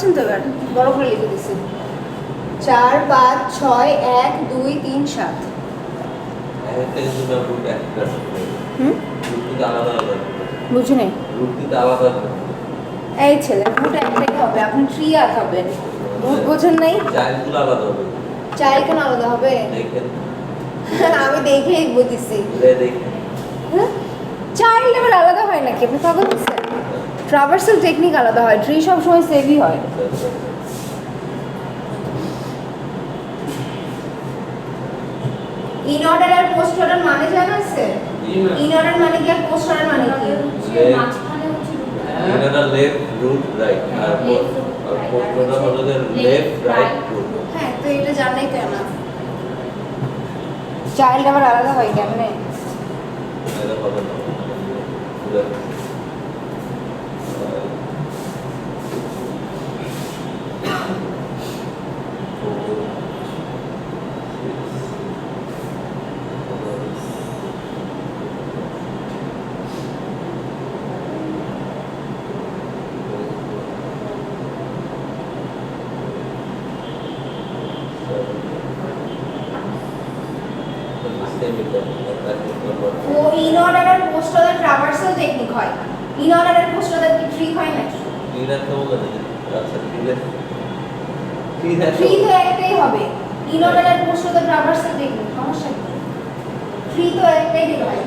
পাচ্ছেন তো এবার বড় করে লিখে দিছি 4 5 6 1 2 3 7 একটা কিন্তু ম্যাম রুট একটা হুম রুট কিন্তু আলাদা আলাদা বুঝি নাই রুট কিন্তু আলাদা এই ছেলে রুট একটাই হবে আপনি ট্রি আঁকাবেন রুট বোঝেন নাই চাইল্ডগুলো আলাদা হবে চাইল্ড কেন আলাদা হবে দেখেন আমি দেখেই বুঝেছি দেখেন চাইল্ড আবার আলাদা হয় নাকি আপনি পাগল হচ্ছেন ট্রাভার্সাল টেকনিক আলাদা হয় ট্রি সবসময় সেভই হয় ইন অর্ডার আর পোস্ট অর্ডার মানে জানা আছে ইন অর্ডার মানে কি আর পোস্ট অর্ডার মানে কি এনারা লেফট রুট রাইট আর পোস্টটা হলো লেফট রাইট রুট হ্যাঁ তো এটা জানাই তো না চাইল্ড আবার আলাদা হয় কেমনে এটা হবে না ও ইন অর্ডার আর পোস্ট অর্ডার ট্রাভার্সাল টেকনিক হয় ইন অর্ডার আর পোস্ট অর্ডার কি ট্রি হয় নাকি ট্রি তো একটাই হবে ইন অর্ডার আর পোস্ট অর্ডার ট্রাভার্সাল টেকনিক সমস্যা কি ট্রি তো একটাই হয়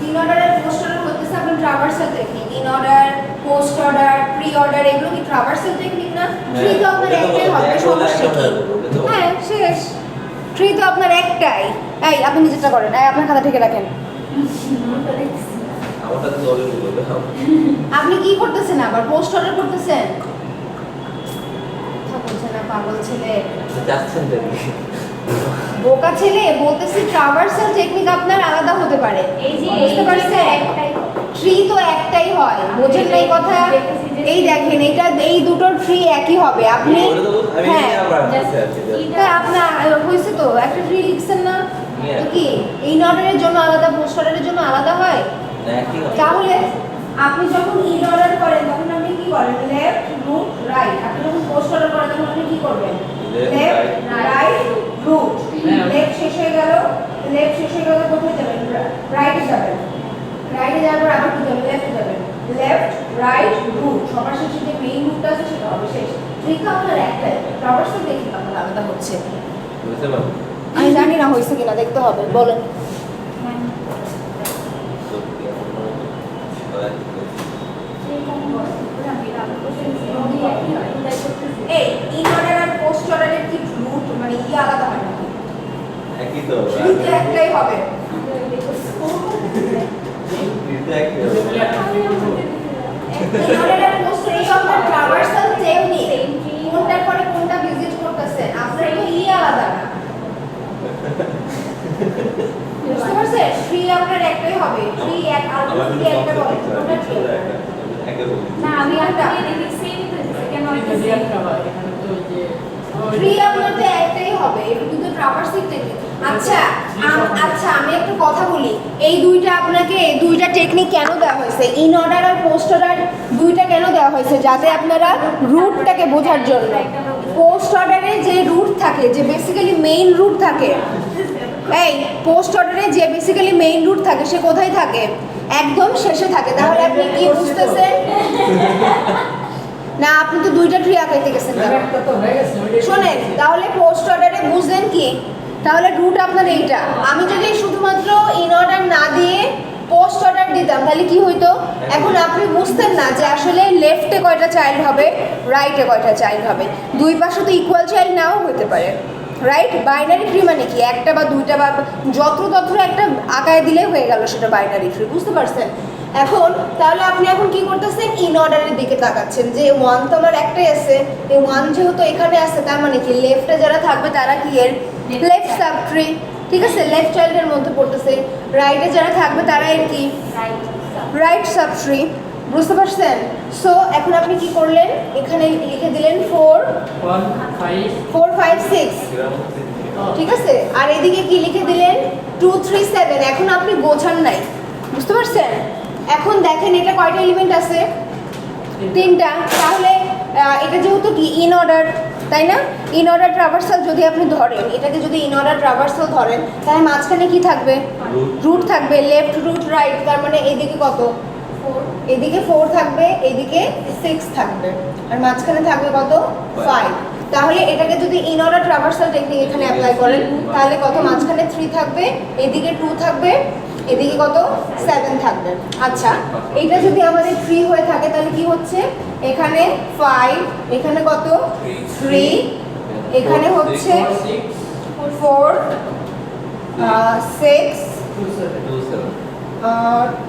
ইন অর্ডার আর পোস্ট অর্ডার হতেছে আপনার traversal technique inorder postorder preorder এগুলো কি ট্রাভার্সাল টেকনিক না ট্রি তো আপনার একটাই হবে সমস্যা কি হ্যাঁ শেষ ট্রি তো আপনার একটাই এই আপনি নিজেরটা করেন এই আপনার খাতা থেকে রাখেন আপনি কি করতেছেন আবার পোস্ট অর্ডার করতেছেন কথা বলছে না পাগল ছেলে বোকা ছেলে বলতেছি ট্রাভার্সাল টেকনিক আপনার আলাদা হতে পারে এই যে বুঝতে পারছেন ট্রি তো একটাই হয় বোঝেন না এই কথা এই দেখেন এটা এই দুটো ট্রি একই হবে আপনি হ্যাঁ আপনার হয়েছে তো একটা ট্রি লিখছেন না তো কি ইন অর্ডারের জন্য আলাদা পোস্ট অর্ডারের জন্য আলাদা হয় তাহলে আপনি যখন ইন অর্ডার করেন তখন আপনি কি করেন লেফট রুট রাইট আপনি যখন পোস্ট অর্ডার করেন তখন আপনি কি করবেন লেফট রাইট রুট লেফট শেষ হয়ে গেল কোথায় যাবেন রাইটে যাবেন রাইটে যাওয়ার পর আবার কি যাবেন লেফটে যাবেন লেফট রাইট রুট সবার শেষে যে মেইন রুটটা আছে সেটা হবে শেষ ঠিক আপনার একটাই ট্রাভার্সাল টেকনিক আপনার আলাদা হচ্ছে আমি জানি না হয়েছে কিনা দেখতে হবে বলেন এই ইন অর্ডার আর পোস্ট অর্ডারের কি রুট মানে আলাদা হয় না একই তো একটাই হবে ট্রাভার্সাল টেকনিক কোনটার পরে কোনটা ভিজিট করতেছেন আপনার তো আলাদা না বুঝতে পারছেন ট্রি আপনার একটাই হবে ট্রি এক আলাদা ট্রি একটা বলে কোনটা ট্রি না আমি আপনাকে দেখি সেম তো কেন ট্রি আপনার তো একটাই হবে এটা কিন্তু ট্রাভার্সাল টেকনিক আচ্ছা আমি একটা কথা বলি এই দুইটা টেকনিক কেন দেওয়া হয়েছে ইন অর্ডার আর পোস্ট অর্ডার দুইটা কেন দেওয়া হয়েছে যাতে আপনারা রুটটাকে বোঝার জন্য পোস্ট অর্ডারে যে রুট থাকে যে বেসিক্যালি মেইন রুট থাকে এই পোস্ট অর্ডারে যে বেসিক্যালি মেইন রুট থাকে সে কোথায় থাকে একদম শেষে থাকে তাহলে আপনি কি বুঝতেছেন না আপনি তো দুইটা ট্রি আঁকাইতে গেছেন শোনেন তাহলে পোস্ট অর্ডারে বুঝলেন কি তাহলে রুট আপনার এইটা আমি যদি শুধুমাত্র ইন অর্ডার না দিয়ে পোস্ট অর্ডার দিতাম তাহলে কি হইতো এখন আপনি বুঝতেন না যে আসলে লেফটে কয়টা চাইল্ড হবে রাইটে কয়টা চাইল্ড হবে দুই পাশে তো ইকুয়াল চাইল্ড নাও হতে পারে রাইট বাইনারি ট্রি মানে কি একটা বা দুইটা বা যত্র একটা আঁকায় দিলে হয়ে গেল সেটা বাইনারি ট্রি বুঝতে পারছেন এখন তাহলে আপনি এখন কি করতেছেন ইন অর্ডারের দিকে তাকাচ্ছেন যে ওয়ান তো আমার একটাই আছে এই ওয়ান যেহেতু এখানে আছে তার মানে কি লেফটে যারা থাকবে তারা কি এর লেফট সাব ট্রি ঠিক আছে লেফট চাইল্ডের মধ্যে পড়তেছে রাইটে যারা থাকবে তারা এর কি রাইট সাব ট্রি বুঝতে পারছেন সো এখন আপনি কি করলেন এখানে লিখে দিলেন 4 5 6 ঠিক আছে আর এদিকে কি লিখে দিলেন 2 3 7 এখন আপনি বোঝান নাই বুঝতে পারছেন এখন দেখেন এটা কয়টা এলিমেন্ট আছে তিনটা তাহলে এটা যেহেতু কি ইন অর্ডার, তাই না? ইন অর্ডার ট্রাভার্সাল যদি আপনি ধরেন, এটাকে যদি ইন অর্ডার ট্রাভার্সাল ধরেন, তাহলে মাঝখানে কি থাকবে? রুট থাকবে, লেফট রুট রাইট, তার মানে এদিকে কত? 4 এদিকে 4 থাকবে, এদিকে 6 থাকবে, আর মাঝখানে থাকবে কত? 5। তাহলে এটাকে যদি ইন অর্ডার ট্রাভার্সাল টেকনিক এখানে অ্যাপ্লাই করেন, তাহলে কত? মাঝখানে 3 থাকবে, এদিকে 2 থাকবে, এদিকে কত? 7 থাকবে। আচ্ছা, এটা যদি আমাদের 3 হয়ে থাকে তাহলে কি হচ্ছে? এখানে 5, এখানে কত? 3, এখানে হচ্ছে 4, 6,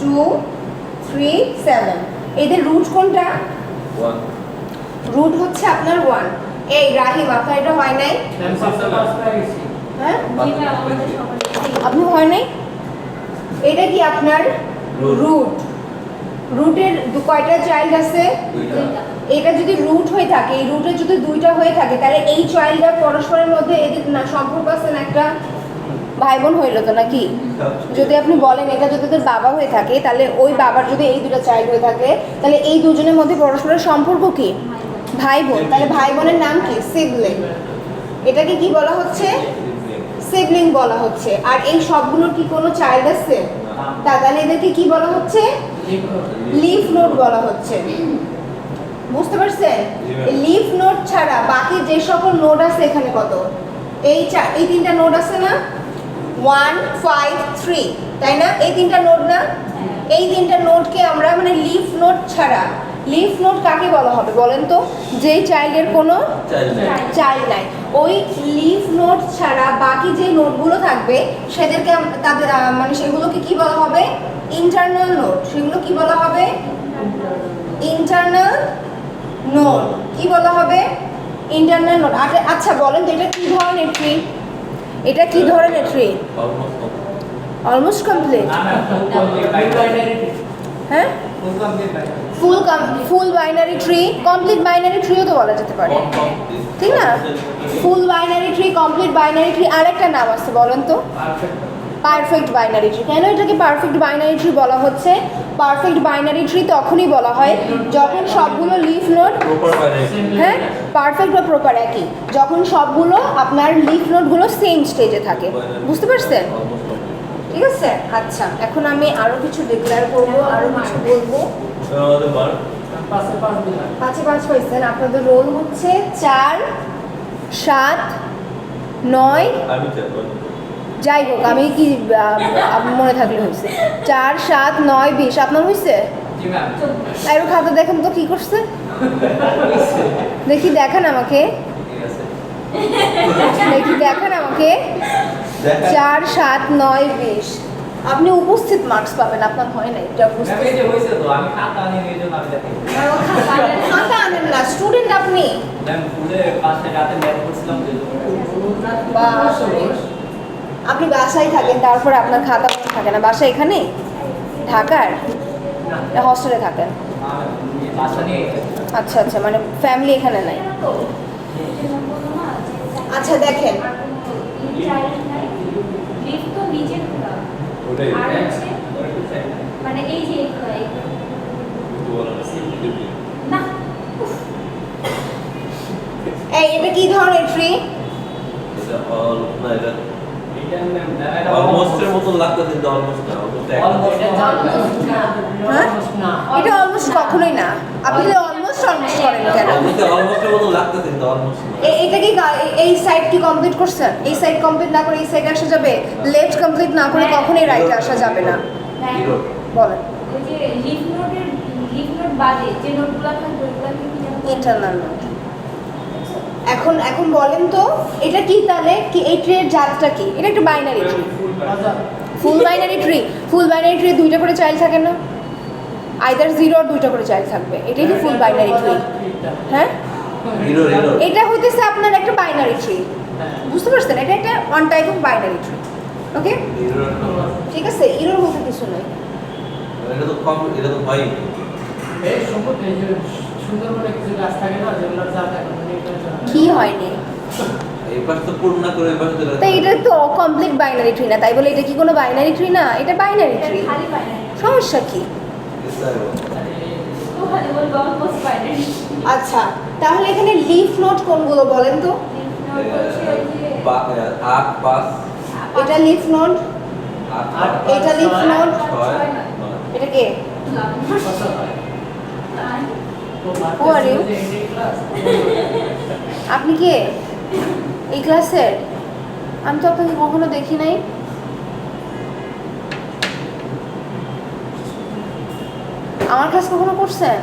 2, 3, 7। এদের রুট কোনটা? রুট হচ্ছে আপনার 1। এই রাহিম, আপনার এটা হয় নাই? হ্যাঁ, আপনি হয় নাই? এটা কি আপনার রুট? রুটের কয়টা চাইল্ড আছে? এটা যদি রুট হয়ে থাকে, এই রুটের যদি 2টা হয়ে থাকে, তাহলে এই চাইল্ডরা পরস্পরের মধ্যে এদের না সম্পর্ক আছে না, একটা ভাই বোন হইলো তো নাকি? যদি আপনি বলেন এটা যদি তোর বাবা হয়ে থাকে, তাহলে ওই বাবার যদি এই 2টা চাইল্ড হয়ে থাকে, তাহলে এই দুজনের মধ্যে পরস্পরের সম্পর্ক কি? ভাই বোন। তাহলে ভাই বোনের নাম কি? সিবলিং। এটাকে কি বলা হচ্ছে? সিবলিং বলা হচ্ছে। আর এই সবগুলোর কি কোনো চাইল্ড আছে? তাহলে এদেরকে কি বলা হচ্ছে? লিফ নোড বলা হচ্ছে। বুঝতে পারছেন? লিফ নোড ছাড়া বাকি যে সকল নোড আছে এখানে কত? এই 3টা নোড আছে না? 1, 5, 3, তাই না? এই 3টা নোড না? এই 3টা নোডকে আমরা মানে লিফ নোড ছাড়া, লিফ নোড কাকে বলা হবে বলেন তো? যেই চাইল্ডের কোনো চাইল্ড নাই, ওই লিফ নোড ছাড়া বাকি যে নোডগুলো থাকবে সেদেরকে তাদের মানে সেগুলোকে কি বলা হবে? Internal node. সেগুলো কি বলা হবে? Internal node. কি বলা হবে? Internal node. আচ্ছা বলেন তো এটা কি ধরনের ট্রি? এটা কি ধরনের ট্রি? Almost complete. হ্যাঁ, full binary tree, complete binary ট্রিও তো বলা যেতে পারে, ঠিক না? Full binary tree, complete binary tree, আরেকটা নাম আছে বলেন তো? Perfect binary tree. কেন এটাকে পারফেক্ট বাইনারি ট্রি বলা হচ্ছে? পারফেক্ট বাইনারি ট্রি তখনই বলা হয় যখন সবগুলো লিফ নোড, হ্যাঁ, পারফেক্ট বা প্রপার একই, যখন সবগুলো আপনার লিফ নোডগুলো সেম স্টেজে থাকে। বুঝতে পারছেন? ঠিক আছে। আচ্ছা, এখন আমি আরো কিছু ডিক্লেয়ার করবো, আরো কিছু বলবো। 5-এ 5 পাইছেন। আপনাদের রোল হচ্ছে 4, 7, 9, যাই হোক আমি কি মনে থাকলে হয়েছে 4, 7, 9, 20। আপনার হয়েছে? আর খাতা দেখেন তো কি করছে, দেখি দেখান আমাকে, দেখি দেখান আমাকে। 4, 7, 9, 20। আপনি উপস্থিত মার্কস পাবেন, আপনার হয় না এটা উপস্থিত। খাতা আনেন না, স্টুডেন্ট আপনি। আপনি বাসায় থাকেন, তারপরে আপনার খাতা থাকে না? বাসা এখানে ঢাকার, হস্টেলে থাকেন? আচ্ছা আচ্ছা, মানে ফ্যামিলি এখানে নাই। আচ্ছা দেখেন, মানে এই যে না এই এটা কি ধরনের ট্রি? অলমোস্টের মতন লাগতো কিন্তু অলমোস্ট না, এটা অলমোস্ট কখনোই না। আপনি অলমোস্ট করেন কেন? অলমোস্টের মতন লাগতো কিন্তু অলমোস্ট না। এটা কি এই সাইড কি কমপ্লিট করছেন? এই সাইড কমপ্লিট না করে এই সাইডে আসা যাবে? লেফট কমপ্লিট না করে কখনোই রাইটে আসা যাবে না। বলেন। ওই যে লিফ নোট বাদে যে নোটগুলো থাকবে ওগুলোকে কি জানো? Internal note. এখন বলেন তো এটা কি তাহলে? কি এই ট্রির জাতটা কি? এটা একটা বাইনারি ট্রি। ফুল বাইনারি ট্রি। ফুল বাইনারি ট্রি 2টা করে চাইল্ড থাকে না? আইদার 0 আর 2টা করে চাইল্ড থাকবে, এটাই কি ফুল বাইনারি ট্রি? হ্যাঁ, এটা হইতেছে আপনার একটা বাইনারি ট্রি। বুঝতে পারছেন? এটা একটা one type of binary tree. Okay, ঠিক আছে। ইরোর মধ্যে কিছু নাই। এটা তো কম, এটা তো ভাই এই সম্পূর্ণ এই যে সুন্দরবনে কিছু গাছ থাকে না যেগুলোর জাত এখন কি হয়নি? এই পাশ তো পূর্ণ করে এই পাশ তো তাই এটা তো কমপ্লিট বাইনারি ট্রি না, তাই বলে এটা কি কোনো বাইনারি ট্রি না? এটা বাইনারি ট্রি। খালি বাইনারি। সমস্যা কি? তো খালি বলবো অলমোস্ট বাইনারি। আচ্ছা, তাহলে এখানে লিফ নোট কোনগুলো বলেন তো? লিফ নোড হচ্ছে ওই যে 8 5 এটা লিফ নোট, 8 এটা লিফ নোট, 6 এটা কে? কত হয়? তো Who are you? মাত্র যে ক্লাস আপনি কে এই ক্লাসের? আমি তো আপনাকে কখনো দেখি নাই। আমার ক্লাস কখনো করছেন?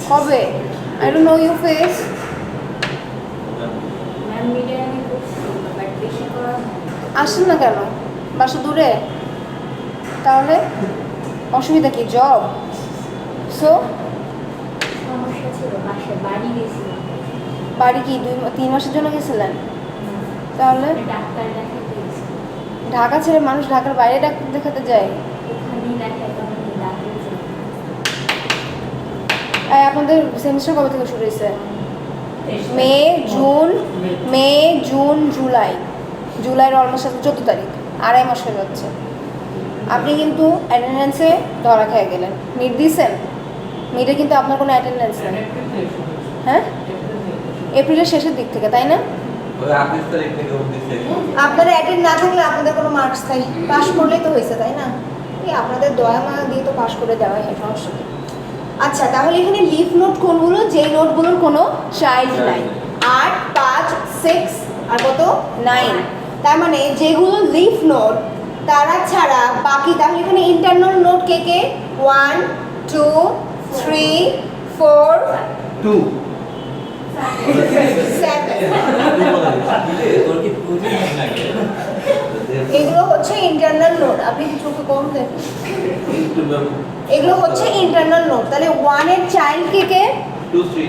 কবে? I don't know your face. Ma'am media আমি করছি বাট বেশি করা আসেন না কেন? বাসা দূরে? তাহলে অসুবিধা কি? জব? সো সমস্যা ছিল, বাসায় বাড়ি গেছিলাম, বাড়ি কি 3 মাসের জন্য গেছিলেন? তাহলে ডাক্তার দেখাতে গেছিলাম, ঢাকা ছেড়ে মানুষ ঢাকার বাইরে ডাক্তার দেখাতে যায়? ওখানেই দেখাতাম, ডাক্তার ছিল। আপনাদের সেমিস্টার কবে থেকে শুরু হয়েছে? May June, May June July, জুলাইয়ের অলমোস্ট 14 তারিখ, 2.5 মাস হয়ে যাচ্ছে। আপনি কিন্তু অ্যাটেন্ডেন্সে ধরা খেয়ে গেলেন। মিড দিয়েছেন? মিডে কিন্তু আপনার কোনো অ্যাটেন্ডেন্স নেই। হ্যাঁ, এপ্রিলের শেষের দিক থেকে, তাই না? ওই 28 তারিখ থেকে উঠতেছে। আপনারা অ্যাটেন্ড না থাকলে আপনাদের কোনো মার্কস নাই, পাস করলেই তো হয়েছে, তাই না? এই আপনাদের দয়া মায়া দিয়ে তো পাস করে দেওয়াই হয়, সমস্যা নেই। আচ্ছা, তাহলে এখানে লিফ নোট কোনগুলো? যেই নোটগুলোর কোনো চাইল্ড নাই। 8 5 6 আর কত 9। তার মানে যেগুলো লিফ নোট তারা ছাড়া বাকি, তাহলে এখানে ইন্টারনাল নোট কে কে? 1 2 3 4 2 7। তোর কি পুঁজি নাকি? এগুলো হচ্ছে ইন্টারনাল নোট। আপনি কি চোখে কম দেখেন? এগুলো হচ্ছে ইন্টারনাল নোট। তাহলে 1 এর চাইল্ড কে কে?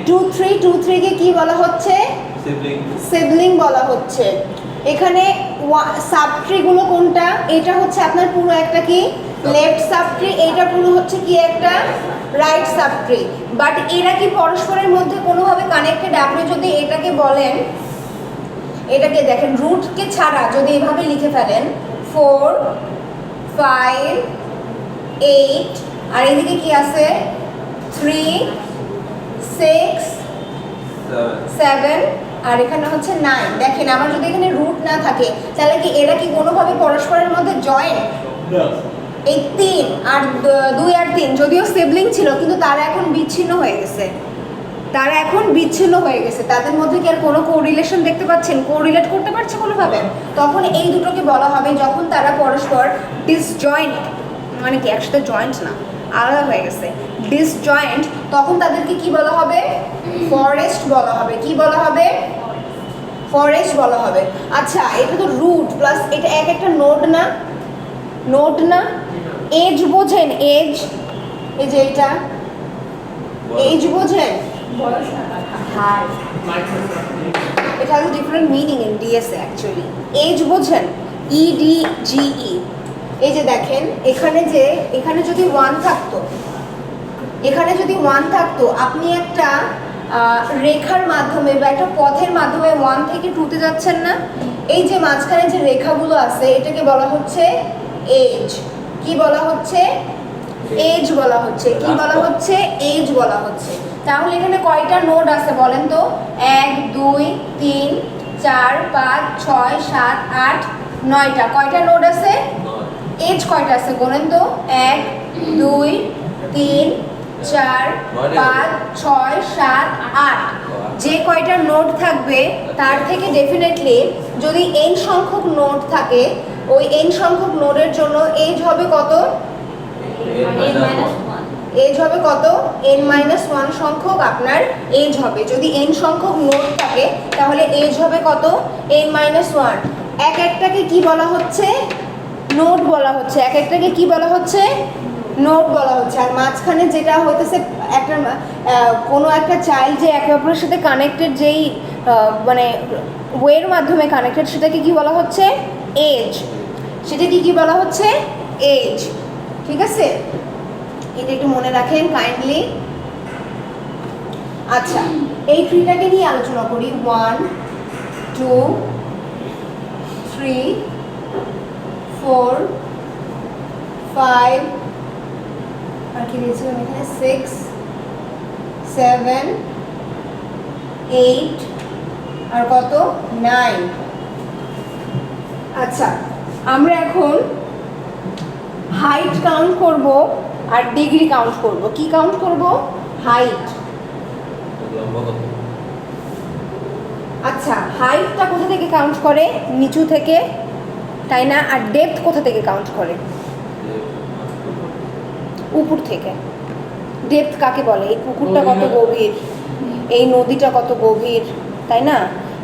2 3 2 3 কে কি বলা হচ্ছে? সিবলিং। সিবলিং বলা হচ্ছে। এখানে সাবট্রি গুলো কোনটা? এটা হচ্ছে আপনার পুরো একটা কি লেফট সাবট্রি, এইটা পুরো হচ্ছে কি একটা রাইট সাবট্রি। বাট এরা কি পরস্পরের মধ্যে কোনোভাবে কানেক্টেড? আপনি যদি এটাকে বলেন, এটাকে দেখেন রুটকে ছাড়া যদি এভাবে লিখে ফেলেন 4 5 8, আর এদিকে কি আছে 3 6 7, আর এখানে হচ্ছে 9। দেখেন আমার যদি এখানে রুট না থাকে তাহলে কি এরা কি কোনোভাবে পরস্পরের মধ্যে জয়েন? এই 3 আর 2 আর 3 যদিও সিবলিং ছিল কিন্তু তারা এখন বিচ্ছিন্ন হয়ে গেছে, তারা এখন বিচ্ছিন্ন হয়ে গেছে। তাদের মধ্যে কি আর কোনো কোরিলেশন দেখতে পাচ্ছেন? কোরিলেট করতে পারছে কোনোভাবে? তখন এই দুটোকে বলা হবে যখন তারা পরস্পর ডিসজয়েন্ট, মানে কি একসাথে জয়েন্ট না, আলাদা হয়ে গেছে, ডিসজয়েন্ট, তখন তাদেরকে কি বলা হবে? ফরেস্ট বলা হবে। কি বলা হবে? ফরেস্ট বলা হবে। আচ্ছা, এটা তো রুট প্লাস এটা এক একটা নোড না, নোড না? এজ বোঝেন? এজ, এই যে এটা এজ বোঝেন? বয়স না হার, It has a different meaning in DSA actually. Age বোঝেন? EDGE। এই যে দেখেন এখানে যদি 1 থাকতো, এখানে যদি 1 থাকতো, আপনি একটা রেখার মাধ্যমে বা একটা পথের মাধ্যমে 1 থেকে 2 তে যাচ্ছেন না? এই যে মাঝখানে যে রেখাগুলো আছে এটাকে বলা হচ্ছে এজ। কি বলা হচ্ছে? এজ বলা হচ্ছে। কি বলা হচ্ছে? এজ বলা হচ্ছে। তাহলে এখানে কয়টা নোড আছে বলেন তো? 1 2 3 4 5 6 7 8 9টা। কয়টা নোড আছে? এজ কয়টা আছে বলেন তো? 1 2 3 4 5 6 7 8। যে কয়টা নোড থাকবে তার থেকে ডেফিনেটলি যদি n সংখ্যক নোড থাকে, ওই n সংখ্যক নোডের জন্য এজ হবে কত? এজ হবে কত? n-1 সংখ্যক আপনার এজ হবে। যদি n সংখ্যক নোড থাকে তাহলে এজ হবে কত? n-1। এক একটাকে কি বলা হচ্ছে? নোড বলা হচ্ছে। এক একটাকে কি বলা হচ্ছে? নোড বলা হচ্ছে। আর মাঝখানে যেটা হইতেছে একটা কোনো একটা চাইল্ড যে একে অপরের সাথে কানেক্টেড, যেই মানে ওয়ের মাধ্যমে কানেক্টেড, সেটাকে কি বলা হচ্ছে? এজ। সেটাকে কি বলা হচ্ছে? এজ। ঠিক আছে, এটা একটু মনে রাখেন কাইন্ডলি। আচ্ছা, এই ট্রিটাকে নিয়ে আলোচনা করি। 1 2 3 4 5, আর কি দিয়েছিলাম এখানে 6 7 8 আর কত 9। আচ্ছা আমরা এখন হাইট কাউন্ট করব আর ডিগ্রি কাউন্ট করব। কি কাউন্ট করব? হাইট। লম্বা কত? আচ্ছা হাইটটা কোথা থেকে কাউন্ট করে? নিচু থেকে, তাই না? আর ডেপথ কোথা থেকে কাউন্ট করে? উপর থেকে। ডেপথ কাকে বলে? এই পুকুরটা কত গভীর, এই নদীটা কত গভীর, তাই না?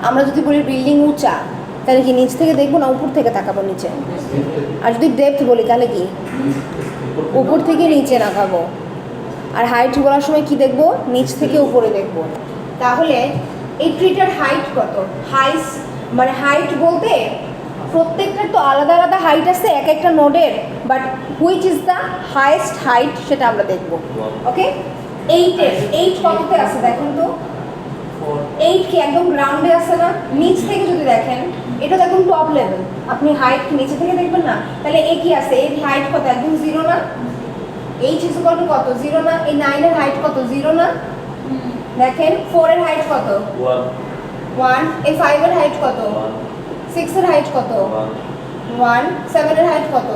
আমরা যদি বলি বিল্ডিং উঁচা, তাহলে কি নিচ থেকে দেখবো না উপর থেকে তাকাবো নিচে? আর যদি ডেপথ বলি তাহলে কি উপর থেকে নিচে তাকাবো। আর হাইট বলার সময় কি দেখবো? নিচ থেকে উপরে দেখবো। তাহলে এই ট্রিটার হাইট কত? মানে হাইট বলতে প্রত্যেকটার তো আলাদা আলাদা হাইট আছে এক একটা নোডের, but which is the highest height সেটা আমরা দেখবো। ওকে, এইট কততে আছে দেখুন তো? 8 কি একদম গ্রাউন্ডে আছে না? নিচ থেকে যদি দেখেন এটা তো একদম টপ লেভেল, আপনি হাইট নিচে থেকে দেখবেন না। তাহলে এ কি আছে? এর হাইট কত? একদম 0 না? এইচ ইজ ইকুয়াল টু কত? 0 না? এই 9 এর হাইট কত? 0 না? দেখেন 4 এর হাইট কত? 1। এই 5 এর হাইট কত? 6 এর হাইট কত? 1। 7 এর হাইট কত?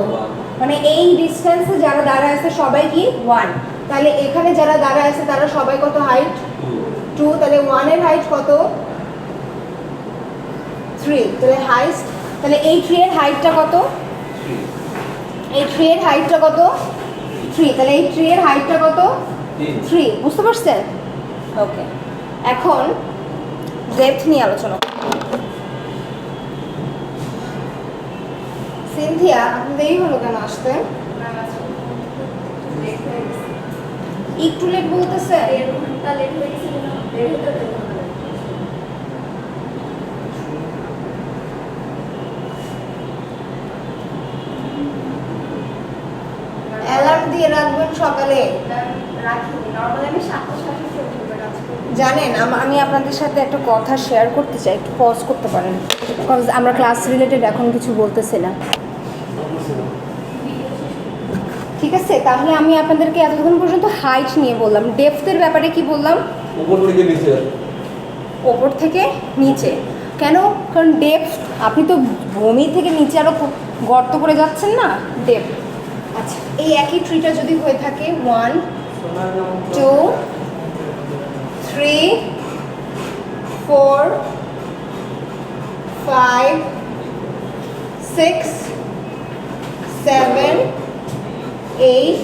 মানে এই ডিসটেন্সে যারা দাঁড়ায় আছে সবাই কি 1। তাহলে এখানে যারা দাঁড়ায় আছে তারা সবাই কত হাইট? 2। তাহলে 1 এর হাইট কত? 3। তাহলে হাইস্ট। তাহলে এই 3 এর হাইটটা কত? এই 3 এর হাইটটা কত? 3। তাহলে এই 3 এর হাইটটা কত? 3। বুঝতে পারছেন? ওকে, এখন ডেপথ নিয়ে আলোচনা করব। সিনথিয়া, আপনি দেরি হলো কেন আসতে? একটু লেট বলতেছে? 1.5 ঘন্টা লেট হয়ে গেছিল না? 1.5 ঘন্টা লেট হয়ে গেল। অ্যালার্ম দিয়ে রাখবেন সকালে। রাখিনি, নর্মালি আমি 7:30 উঠে কাজ করি। জানেন আমি আপনাদের সাথে একটা কথা শেয়ার করতে চাই, একটু পজ করতে পারেন, বিকজ আমরা ক্লাস রিলেটেড এখন কিছু বলতেছি না। ঠিক আছে, তাহলে আমি আপনাদেরকে এতক্ষণ পর্যন্ত হাইট নিয়ে বললাম। ডেপথের ব্যাপারে কি বললাম? উপর থেকে নিচে। ওপর থেকে নিচে। কেন? কারণ ডেপথ, আপনি তো ভূমি থেকে নিচে আরও গর্ত করে যাচ্ছেন না, ডেপথ। আচ্ছা, এই একই ট্রিটা যদি হয়ে থাকে 1 2 3 4 5 6 7 8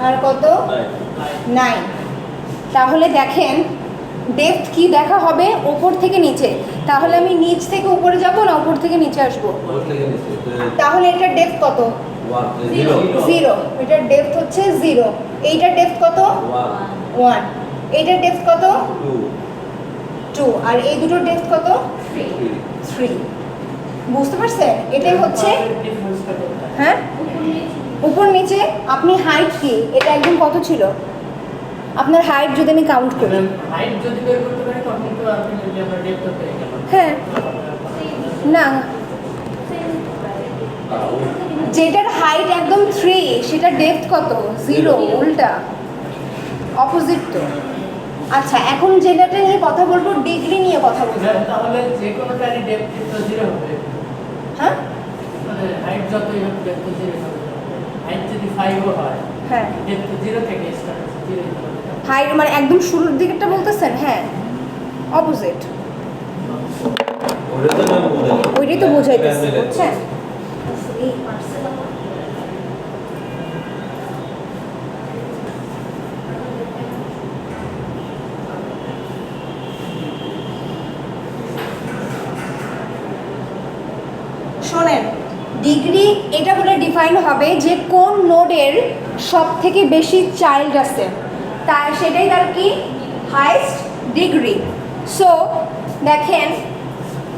আর কত? 9। তাহলে দেখেন ডেপথ কি দেখা হবে? ওপর থেকে নিচে। তাহলে আমি নিচ থেকে উপরে যাব না উপর থেকে নিচে আসবো? উপর থেকে নিচে। তাহলে এটার ডেপথ কত? 0। এটার ডেপথ হচ্ছে 0। এইটার ডেপথ কত? 1। এইটার ডেপথ কত? 2। আর এই দুটোর ডেপথ কত? 3। বুঝতে পারছেন? এটাই হচ্ছে, হ্যাঁ, উপর নিচে। আপনি হাইট কি? এটা একদম কত ছিল? আপনার হাইট যদি আমি কাউন্ট করি, হাইট যদি বের করতে পারি তখন তো আপনি যদি আমরা ডেপথ পেয়ে গেলাম। হ্যাঁ, না, যেটার হাইট একদম 3 সেটা ডেপথ কত? 0। উল্টা, অপোজিট তো। আচ্ছা, এখন যেটাতে নিয়ে কথা বলবো ডিগ্রি নিয়ে কথা বলবো। তাহলে যে কোনোটারই ডেপথ তো 0 হবে। হ্যাঁ, মানে হাইট যতই হোক ডেপথ 0 হবে। হাইট যদি 5 ও হয়, হ্যাঁ, ডেপথ 0 থেকে স্টার্ট হচ্ছে, 0 হবে। হাইট মানে একদম শুরুর দিকেরটা বলতেছেন? হ্যাঁ, অপোজিট। ওইটাই তো বোঝাইতেছে, বুঝছেন? এই পার্সেল আমার শোনেন, ডিগ্রি এটা বলে ডিফাইন হবে যে কোন নোডের সব থেকে বেশি চাইল্ড আছে, তার সেটাই তার কি হাইয়েস্ট ডিগ্রি। সো দেখেন,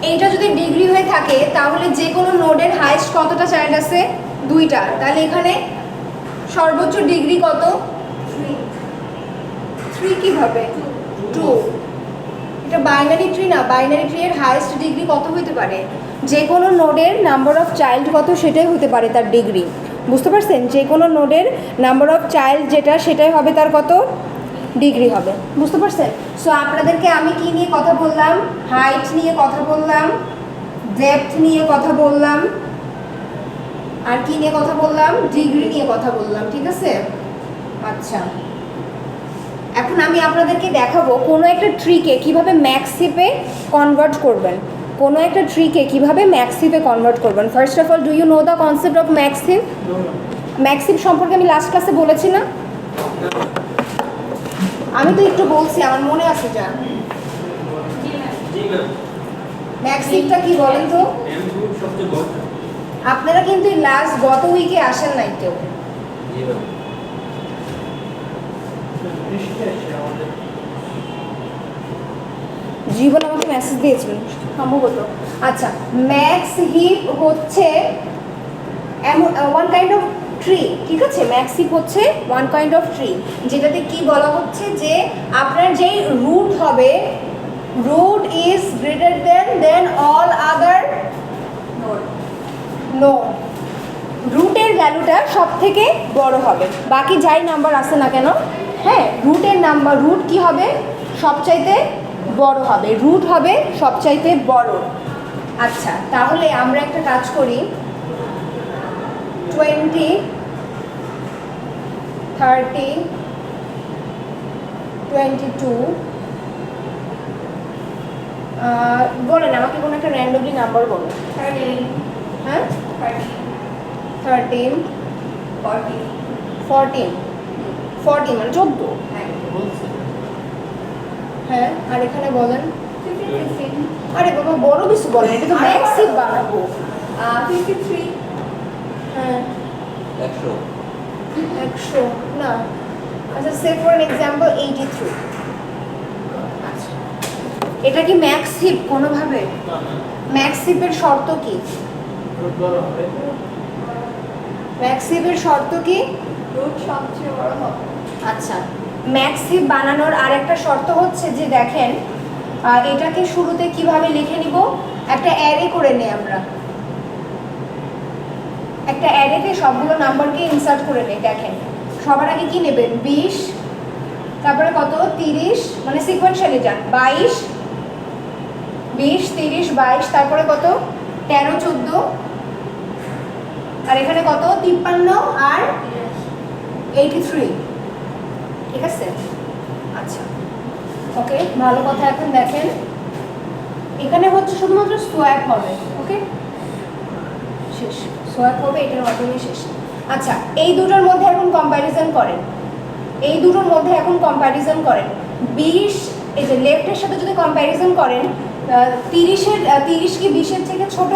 এইটা যদি ডিগ্রি হয়ে থাকে তাহলে যে কোনো নোডের হাইয়েস্ট কতটা চাইল্ড আছে? 2টা। তাহলে এখানে সর্বোচ্চ ডিগ্রি কত? 3 কিভাবে? 2। এটা বাইনারি ট্রি না? বাইনারি ট্রি এর হাইয়েস্ট ডিগ্রি কত হতে পারে? যে কোনো নোডের নাম্বার অফ চাইল্ড কত সেটাই হতে পারে তার ডিগ্রি। বুঝতে পারছেন? যে কোনো নোডের নাম্বার অফ চাইল্ড যেটা সেটাই হবে তার কত? ডিগ্রি হবে, বুঝতে পারছেন? সো আপনাদেরকে আমি কি নিয়ে কথা বললাম? হাইট নিয়ে কথা বললাম, ডেপথ নিয়ে কথা বললাম, আর কি নিয়ে কথা বললাম? ডিগ্রি নিয়ে কথা বললাম, ঠিক আছে? আচ্ছা, এখন আমি আপনাদেরকে দেখাবো কোনো একটা ট্রিকে কিভাবে ম্যাক্সিপে কনভার্ট করবেন। কোনো একটা ট্রিকে কিভাবে ম্যাক্সিপে কনভার্ট করবেন। First of all, do you know the concept of max heap? Max heap সম্পর্কে আমি লাস্ট ক্লাসে বলেছি না? আমি তো একটু বলছি, আমার মনে আছে যা। জি ম্যাম। জি ম্যাম। ম্যাক্সিপটা কি বলেন তো? এমসিকিউ সবচেয়ে বড়। আপনারা কিন্তু লাস্ট গত উইকে আসেন নাই কেউ। জি ম্যাম। বৃষ্টি আসছে আমাদের। জীবন আমাকে মেসেজ দিয়েছিলেন সম্ভবত। আচ্ছা, ম্যাক্স হিপ হচ্ছে এমন ওয়ান কাইন্ড অফ ট্রি, ঠিক আছে? ম্যাক্স হিপ হচ্ছে ওয়ান কাইন্ড অফ ট্রি, যেটাতে কি বলা হচ্ছে যে আপনার যেই রুট হবে, root is greater than all other no, রুটের ভ্যালুটা সব থেকে বড় হবে, বাকি যাই নাম্বার আসে না কেন। হ্যাঁ, রুটের নাম্বার, রুট কি হবে? সবচাইতে বড় হবে, রুট হবে সবচাইতে বড়। আচ্ছা, তাহলে আমরা একটা কাজ করি, 20, 30, 22, বলেন আমাকে কোনো একটা র্যান্ডমলি নাম্বার বলুন। 13, হ্যাঁ, 13, 13, 14, 14, 14 মানে 14। হ্যাঁ, বলছে হ্যাঁ, আর এখানে বলেন। 15, আরে বাবা, বড় কিছু বলেন, এটা তো ম্যাক্সিপ বানাবো। 53, হ্যাঁ, 100। 100 না। আচ্ছা, সে ফর এন এক্সাম্পল 83। আচ্ছা, এটা কি ম্যাক্সিপ কোনোভাবে? ম্যাক্সিপের শর্ত কি? রোদ বড় হবে। ম্যাক্সিপের শর্ত কি? রুট সবচেয়ে বড় হবে। আচ্ছা, ম্যাক্সিপ বানানোর আরেকটা শর্ত হচ্ছে যে দেখেন, এটাকে শুরুতে কিভাবে লিখে নিব, একটা অ্যারে করে নিই আমরা, একটা অ্যারেতে সবগুলো নাম্বারকে ইনসার্ট করে নিই। দেখেন, সবার আগে কি নেবেন? 20, তারপরে কত? 30, মানে সিকোয়েন্সিয়ালি যান। 22, 20, 30, 22, তারপরে কত? 13, 14, আর এখানে কত? 53 আর 83, ঠিক আছে? আচ্ছা, ওকে, ভালো কথা। এখন দেখেন, এখানে হচ্ছে শুধুমাত্র সোয়াপ হবে, ওকে, শেষ। সোয়াপ হবে, এটার মাধ্যমে শেষ। আচ্ছা, এই দুটোর মধ্যে এখন কম্প্যারিজন করেন, এই দুটোর মধ্যে এখন কম্প্যারিজন করেন। 20, এই যে লেফটের সাথে যদি কম্প্যারিজন করেন, 30 কি 20-এর থেকে ছোট?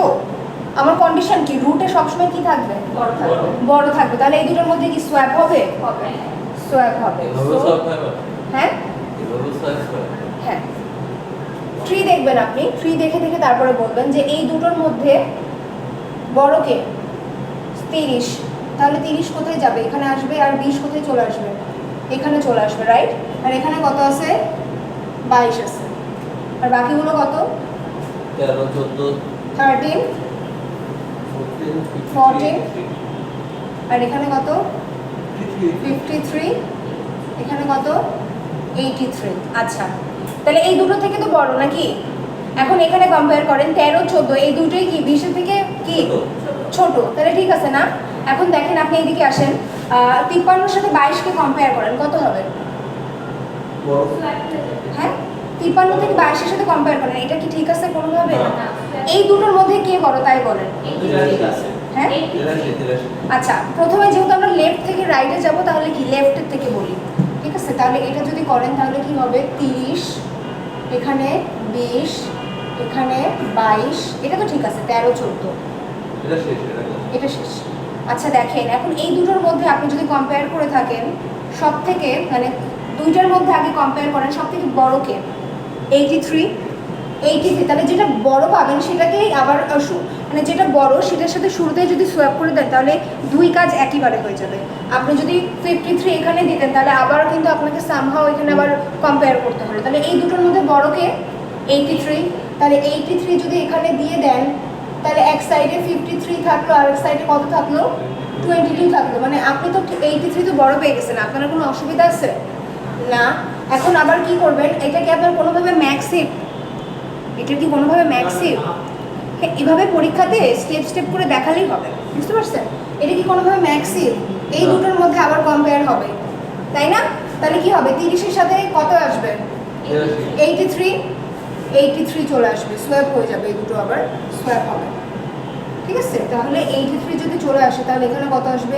আমার কন্ডিশন কি? রুটে সবসময় কি থাকবে? বড় থাকবে। বড় থাকবে। তাহলে এই দুটোর মধ্যে কি সোয়াপ হবে? হবে। সোয়াপ হবে। এভাবে সব হয় না। হ্যাঁ, এভাবে সব হয়। হ্যাঁ, ট্রি দেখবেন আপনি, ট্রি দেখে দেখে তারপরে বলবেন যে এই দুটোর মধ্যে বড় কে? 30, তাহলে 30 কোথায় যাবে? এখানে আসবে। আর 20 কোথায় চলে আসবে? এখানে চলে আসবে, রাইট? আর এখানে কত আছে? 22 আছে। আর বাকিগুলো কত? 13, 14, 13, 14, আর এখানে কত? 53, এখানে কত? 83। আচ্ছা, তাহলে এই দুটো থেকে তো বড় নাকি? এখন এখানে কম্পেয়ার করেন 13, 14, এই দুটোই কি 20-এর থেকে কি ছোট? তাহলে ঠিক আছে না? এখন দেখেন, আপনি এদিকে আসেন, 53-এর সাথে 22-কে কম্পেয়ার করেন, কত হবে? বড়। হ্যাঁ, 53 থেকে 22-এর সাথে কম্পেয়ার করেন, এটা কি ঠিক আছে কোনোভাবে? না। এই দুটোর মধ্যে কে বড় তাই বলেন। হ্যাঁ, 83। আচ্ছা, প্রথমে যেহেতু আমরা লেফট থেকে রাইটে যাব, তাহলে কি লেফটের থেকে বলি, ঠিক আছে? তাহলে এটা যদি করেন তাহলে কি হবে? 30, এখানে 20, এখানে 22, এটা তো ঠিক আছে। 13, 14, এটা শেষ, এটা শেষ। এটা শেষ। আচ্ছা, দেখেন, এখন এই দুটোর মধ্যে আপনি যদি কম্পেয়ার করে থাকেন, সব থেকে মানে দুইটার মধ্যে আগে কম্পেয়ার করেন, সব থেকে বড় কে? 83, 83, তাহলে যেটা বড় পাবেন সেটাকেই আবার মানে যেটা বড় সেটার সাথে শুরুতেই যদি সোয়াপ করে দেন, তাহলে দুই কাজ একইবারে হয়ে যাবে। আপনি যদি 53 এখানে দিতেন, তাহলে আবারও কিন্তু আপনাকে সামহাও এখানে আবার কম্পেয়ার করতে হলো। তাহলে এই দুটোর মধ্যে বড় কে? 83, তাহলে 83 যদি এখানে দিয়ে দেন, তাহলে এক সাইডে 53 থাকলো, আর এক সাইডে কত থাকলো? 22 থাকলো। মানে আপনি তো 83 তো বড় পেয়ে গেছেন, আপনার কোনো অসুবিধা আছে না? এখন আবার কি করবেন, এটা কি আপনার কোনোভাবে ম্যাক্সিভ, এটা কি কোনোভাবে ম্যাক্সিভ? হ্যাঁ, এভাবে পরীক্ষাতে স্টেপ স্টেপ করে দেখালেই হবে, বুঝতে পারছেন? এটা কি কোনোভাবে ম্যাক্সিভ? এই দুটোর মধ্যে আবার কম্পেয়ার হবে, তাই না? তাহলে কি হবে, 30-এর সাথে কত আসবে? 83 চলে আসবে, সোয়াপ হয়ে যাবে, এই দুটো আবার সোয়াপ হবে, ঠিক আছে? তাহলে 83 যদি চলে আসে তাহলে এখানে কত আসবে?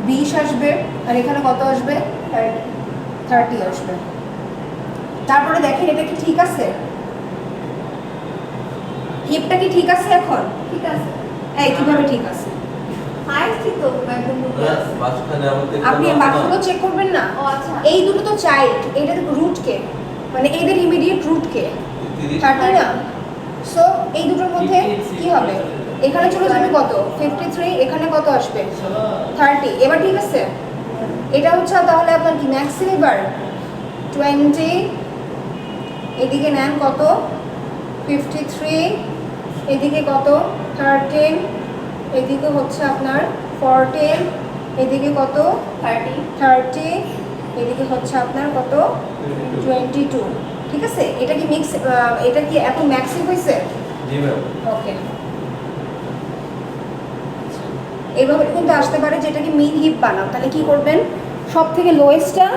20 আসবে, আর এখানে কত আসবে? 30 আসবে। তারপরে দেখেন এটা কি ঠিক আছে, হিপটা কি ঠিক আছে এখন? ঠিক আছে। এই কিভাবে ঠিক আছে? হাইস্ট তো একদম উপরে আছে। মাঝখানে আমাদের আপনি বাকিগুলো চেক করবেন না? ও আচ্ছা। এই দুটো তো চাইল্ড, এটা তো রুট কে, মানে এদের ইমিডিয়েট রুট কে 30 না। সো এই দুটোর মধ্যে কি হবে, এখানে চলে যাবে কত? 53, এখানে কত আসবে? 30। এবার ঠিক আছে, এটা হচ্ছে তাহলে আপনার কি ম্যাক্সিম? এবার 20, এদিকে নেন কত? 53, এদিকে কত? 13, এদিকে হচ্ছে আপনার 14, এদিকে কত? 30, এদিকে হচ্ছে আপনার কত? 22। ঠিক আছে, এটা কি মিক্স, এটা কি এখন ম্যাক্সিম হয়েছে? জি ম্যাম। ওকে, এইভাবে কিন্তু আসতে পারে যে এটাকে মিন হিপ বানাও, তাহলে কি করবেন, সব থেকে লোয়েস্টটা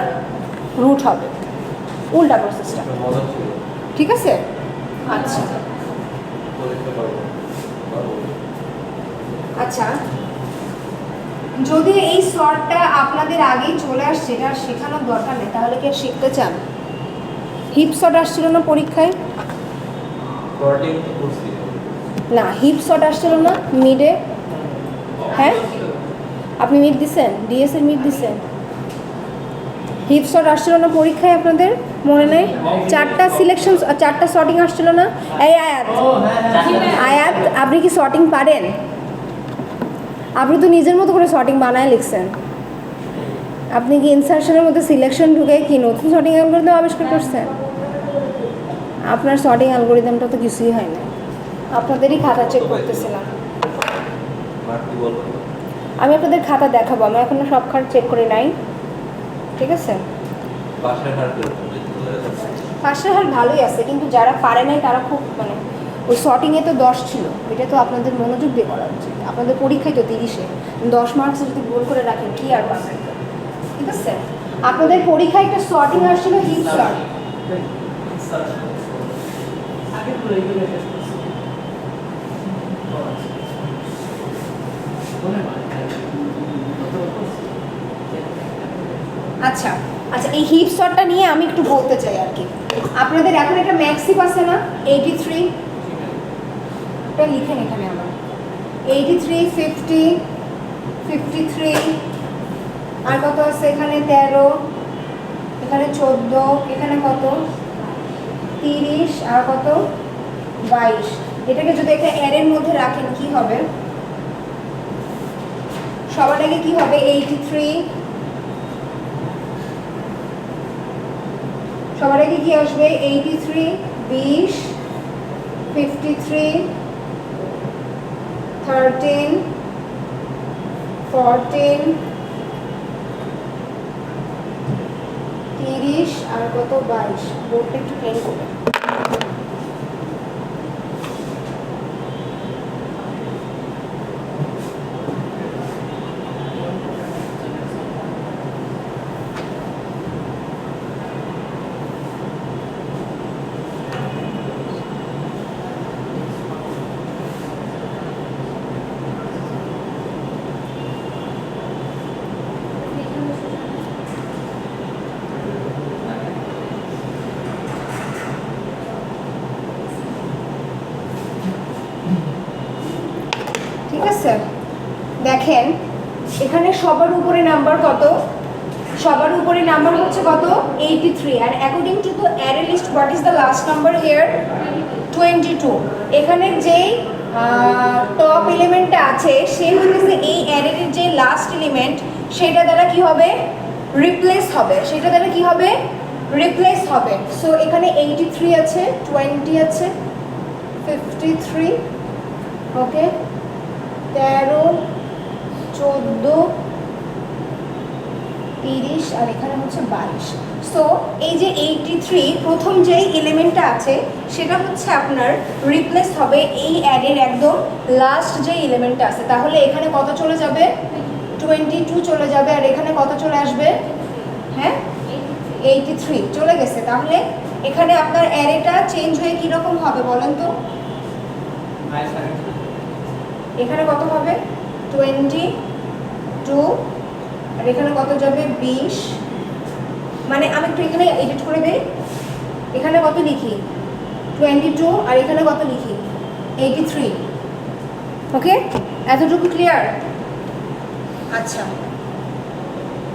রুট হবে, উল্টা প্রসেসটা, মজা ছিল ঠিক আছে? আচ্ছা পরীক্ষা করবো। আচ্ছা, যদি এই শর্টটা আপনাদের আগেই চলে আসছে, এটা আর শেখানোর দরকার নেই, তাহলে কি আর শিখতে চান? হিপ শট আসছিল না পরীক্ষায়? শর্টিং করছি। না, হিপ শট আসছিল না মিডে? হ্যাঁ, আপনি মিড দিছেন, ডিএস এর মিড দিছেন। হিপ শট আসছিল না পরীক্ষায় আপনাদের, মনে নেই? 4টা সিলেকশন, 4টা শর্টিং আসছিল না? এই আয়াত, ও হ্যাঁ। আয়াত আপনি কি শর্টিং পারেন? আপনি তো নিজের মতো করে শর্টিং বানায় লিখছেন। আপনি কি ইনসার্শনের মধ্যে সিলেকশন ঢুকে কি নতুন শর্টিং অ্যালগরিদম আবিষ্কার করছেন? আপনার শর্টিং অ্যালগরিদমটা তো কিছুই হয় না, আপনাদেরই খাতা চেক করতেছিলাম। মার্কটি বলবেন। আমি আপনাদের খাতা দেখাবো, আমি এখনো সব খাতা চেক করি নাই, ঠিক আছে? বাসায় হাঁটতে পাশের হার ভালোই আছে, কিন্তু যারা পারে নাই তারা খুব মানে ওই শর্টিংয়ে তো 10 ছিল, এটা তো আপনাদের মনোযোগ দিয়ে করা উচিত। আপনাদের পরীক্ষায় তো 30-এ 10 মার্কস যদি ভুল করে রাখেন কি আর পাবেন, ঠিক আছে? আপনাদের পরীক্ষায় একটা শর্টিং আসছিল, হিপ শর্ট। আগে তো এইগুলো টেস্ট করছি। মনে হয় আচ্ছা আচ্ছা, এই হিপ শটটা নিয়ে আমি একটু বলতে চাই আর কি। আপনাদের এখন একটা ম্যাক্সিপ আছে না 83, এটা লিখেন এখানে আমার 83, 50, 53, আর কত আছে এখানে? 13, এখানে 14, এখানে কত? 30, আর কত? 22। এটাকে যদি একটা অ্যারের মধ্যে রাখেন কি হবে? সবার আগে কি হবে? 83, সবার আগে কি আসবে? 83, 20, 53, 13, 14, 30, আর কত? 22। বোর্ডটা একটু ক্লিন করবে। ঠিক আছে, দেখেন এখানে সবার উপরে নাম্বার কত? সবার উপরে নাম্বার হচ্ছে কত? 83, and according to the array list what is the last number here? 22। এখানে যেই টপ এলিমেন্টটা আছে সে হচ্ছে এই অ্যারের যে লাস্ট এলিমেন্ট, সেটা দ্বারা কি হবে? রিপ্লেস হবে, সেটা দ্বারা কি হবে? রিপ্লেস হবে। সো এখানে 83 আছে, 20 আছে, 53, ওকে, 13, 14, 30 আর এখানে হচ্ছে 22। সো এই যে 83 প্রথম যেই এলিমেন্টটা আছে সেটা হচ্ছে আপনার রিপ্লেস হবে এই অ্যাডের একদম লাস্ট যে এলিমেন্টটা আছে। তাহলে এখানে কত চলে যাবে? 22 চলে যাবে। আর এখানে কত চলে আসবে? হ্যাঁ, 83 চলে গেছে। তাহলে এখানে আপনার অ্যারেটা চেঞ্জ হয়ে কীরকম হবে বলেন তো? এখানে কত হবে? 22 আর এখানে কত যাবে? 20। মানে আমি একটু এখানে এডিট করে দিই। এখানে কত লিখি? 22 আর এখানে কত লিখি? 83। ওকে, এতটুকু ক্লিয়ার? আচ্ছা,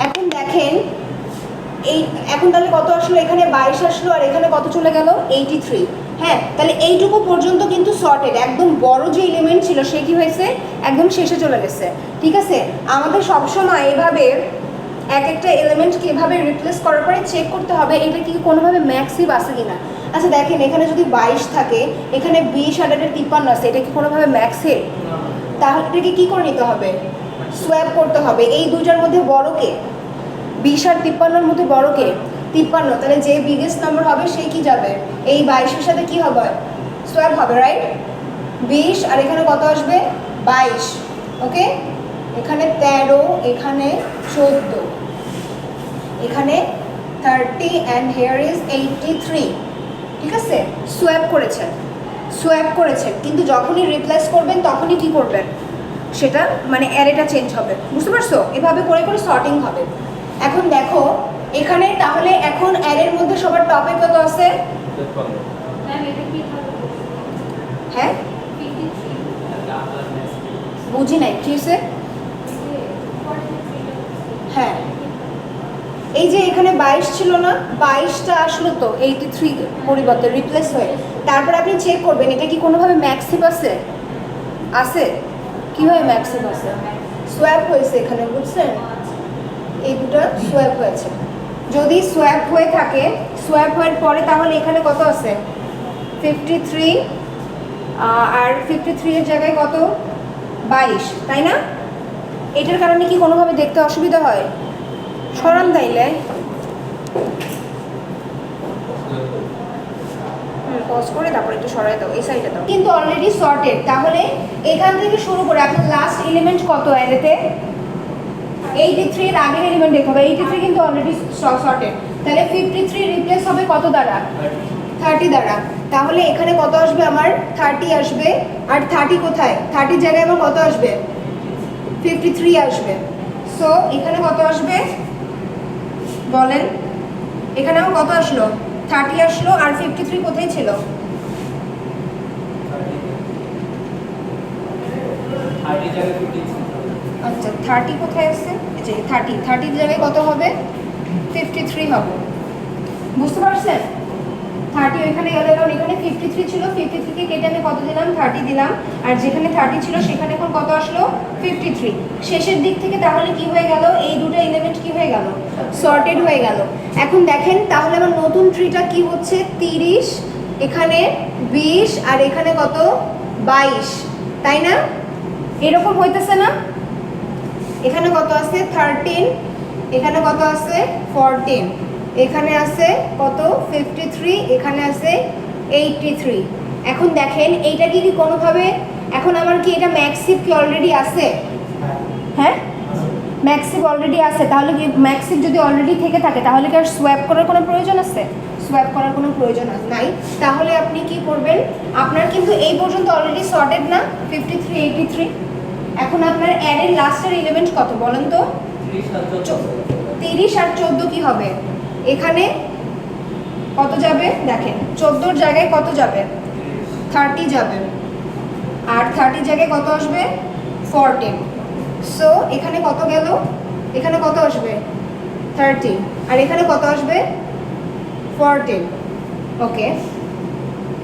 এখন দেখেন এই এখন তাহলে কত আসলো? এখানে 22 আসলো আর এখানে কত চলে গেল? 83। হ্যাঁ, তাহলে এইটুকু পর্যন্ত কিন্তু সর্টেড। একদম বড় যে এলিমেন্ট ছিল সে কি হয়েছে? একদম শেষে চলে গেছে। ঠিক আছে, আমাদের সবসময় এভাবে এক একটা এলিমেন্টকে এভাবে রিপ্লেস করার পরে চেক করতে হবে এটা কি কোনোভাবে ম্যাক্সিভ আছে কিনা। আচ্ছা দেখেন, এখানে যদি 22 থাকে, এখানে 20 আর এটা 53 আছে, এটা কি কোনোভাবে ম্যাক্সিভ? তাহলে এটাকে কী করে নিতে হবে? সোয়াপ করতে হবে। এই দুইটার মধ্যে বড় কে? 20 আর 53-র মধ্যে বড় কে? 53। তাহলে যে বিগেস্ট নাম্বার হবে সেই কি যাবে? এই 22-এর সাথে কি হবে? সোয়াপ হবে, রাইট? 20 আর এখানে কত আসবে? 22। ওকে, এখানে 13, এখানে 14, এখানে 30 অ্যান্ড হেয়ার ইজ 83। ঠিক আছে, সোয়াপ করেছেন কিন্তু যখনই রিপ্লেস করবেন তখনই কি করবেন? সেটা মানে অ্যারেটা চেঞ্জ হবে। বুঝতে পারছো? এভাবে করে করে সর্টিং হবে। এখন দেখো এখানে তাহলে এখন অ্যারের মধ্যে সবার টপে কত আছে? ম্যাম এটা কি হবে? হ্যাঁ, 53 বুঝি নাই কি হয়েছে? হ্যাঁ, এই যে এখানে 22 ছিল না, 22টা আসলো তো 83 পরিবর্তে রিপ্লেস হয়ে। তারপর আপনি চেক করবেন এটা কি কোনোভাবে ম্যাক্সিভ আছে? কীভাবে ম্যাক্সিভ আছে? সোয়াপ হয়েছে এখানে, বুঝছেন? এই দুটো সোয়াপ হয়েছে। যদি সোয়াপ হয়ে থাকে, সোয়াপ হওয়ার পরে তাহলে এখানে কত আছে? 53 আর 53 এর জায়গায় কত? 22, তাই না? এটার কারণে কি কোনোভাবে দেখতে অসুবিধা হয়? সরান তাইলে পজ করে তারপর একটু সরাই দাও, এই সাইডে দাও। কিন্তু অলরেডি সর্টেড। তাহলে এখান থেকে শুরু করে আপনার লাস্ট এলিমেন্ট কত অ্যারেতে? 83 এর আগের এলিমেন্ট দেখতে হবে। 83 কিন্তু অলরেডি সর্টেড। তাহলে 53 রিপ্লেস হবে কত দ্বারা? 30 দ্বারা। তাহলে এখানে কত আসবে? আমার 30 আসবে। আর 30 কোথায়? 30 জায়গায় আমার কত আসবে? 53 আসবে। সো এখানে কত আসবে বলেন? এখানে আমার কত আসলো? 30 আসলো। আর 53 কোথায় ছিল? আচ্ছা, 30 কোথায় আছে? এই যে 30 জায়গায় কত হবে? 53 হবে। বুঝতে পারছেন? 30 ওইখানে গেলে, কারণ এখানে 53 ছিল, 53কে কেটে আমি কত দিলাম? 30 দিলাম। আর যেখানে 30 ছিল সেখানে এখন কত আসলো? 53। শেষের দিক থেকে তাহলে কি হয়ে গেল? এই দুটো এলিমেন্ট কি হয়ে গেল? সর্টেড হয়ে গেল। এখন দেখেন তাহলে আমার নতুন ট্রিটা কি হচ্ছে? 30, এখানে 20 আর এখানে কত? 22, তাই না? এরকম হইতেছে না? এখানে কত আছে? 13, এখানে কত আছে? 14, এখানে আছে কত? 53, এখানে আছে 83। এখন দেখেন এইটা কি কোনোভাবে এখন আমার কি এটা ম্যাক্সিভ কি অলরেডি আছে? হ্যাঁ, ম্যাক্সিভ অলরেডি আছে। তাহলে কি ম্যাক্সিভ যদি অলরেডি থেকে থাকে তাহলে কি আর সোয়াপ করার কোনো প্রয়োজন আছে? সোয়াপ করার কোনো প্রয়োজন নাই। তাহলে আপনি কি করবেন? আপনার কিন্তু এই পর্যন্ত অলরেডি সর্টেড না 53, 83। এখন আপনার অ্যারের লাস্টের এলিমেন্ট কত বলেন তো? 30 আর 14 কি হবে? এখানে কত যাবে? দেখেন 14-র জায়গায় কত যাবে? 30 যাবে। আর 30 জায়গায় কত আসবে? 14। সো এখানে কত গেল? এখানে কত আসবে? 30। আর এখানে কত আসবে? 14। ওকে,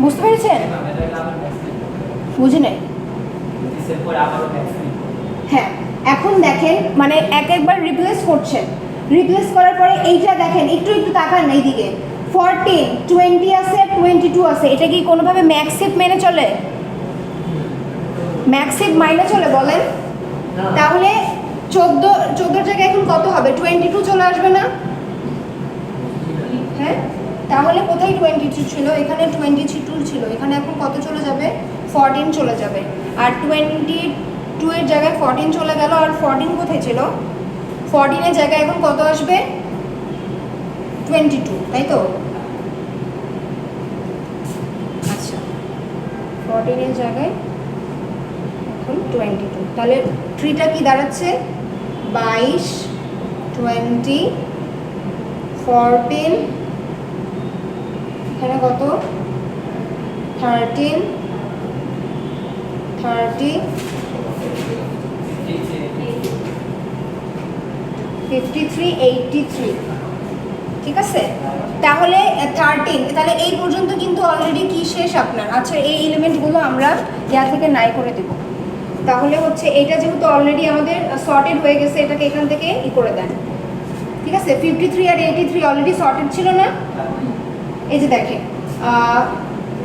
বুঝতে পেরেছেন? বুঝি নাই? হ্যাঁ, এখন দেখেন মানে একবার রিপ্লেস করছেন। রিপ্লেস করার পরে এইটা দেখেন, একটু তাকান এইদিকে। 14, 20 আছে, 22 আছে। এটা কি কোনোভাবে ম্যাক্সিভ মেনে চলে? ম্যাক্সিভ মাইনে চলে বলেন? তাহলে 14 জায়গায় এখন কত হবে? 22 চলে আসবে না? হ্যাঁ, তাহলে কোথায় 22 ছিল? এখানে 22 ছিল, এখানে এখন কত চলে যাবে? 14 চলে যাবে। আর 22 এর জায়গায় 14 চলে গেল, আর 14 কোথায় ছিল? 14 এর জায়গায় এখন কত আসবে? 22, তাই তো? আচ্ছা, 14 এর জায়গায় এখন 22, তাহলে 3টা কি দাঁড়াচ্ছে? 22, 20, 14, এখানে কত? 13, 30, 53, 83, ঠিক আছে? তাহলে 13, তাহলে এই পর্যন্ত কিন্তু অলরেডি কি শেষ আপনার? আচ্ছা, এই এলিমেন্টগুলো আমরা ইয়া থেকে নাই করে দেব। তাহলে হচ্ছে এটা যেহেতু অলরেডি আমাদের সর্টেড হয়ে গেছে, এটাকে এখান থেকে ই করে দেন, ঠিক আছে? 53 আর 83 অলরেডি সর্টেড ছিল না? এই যে দেখেন,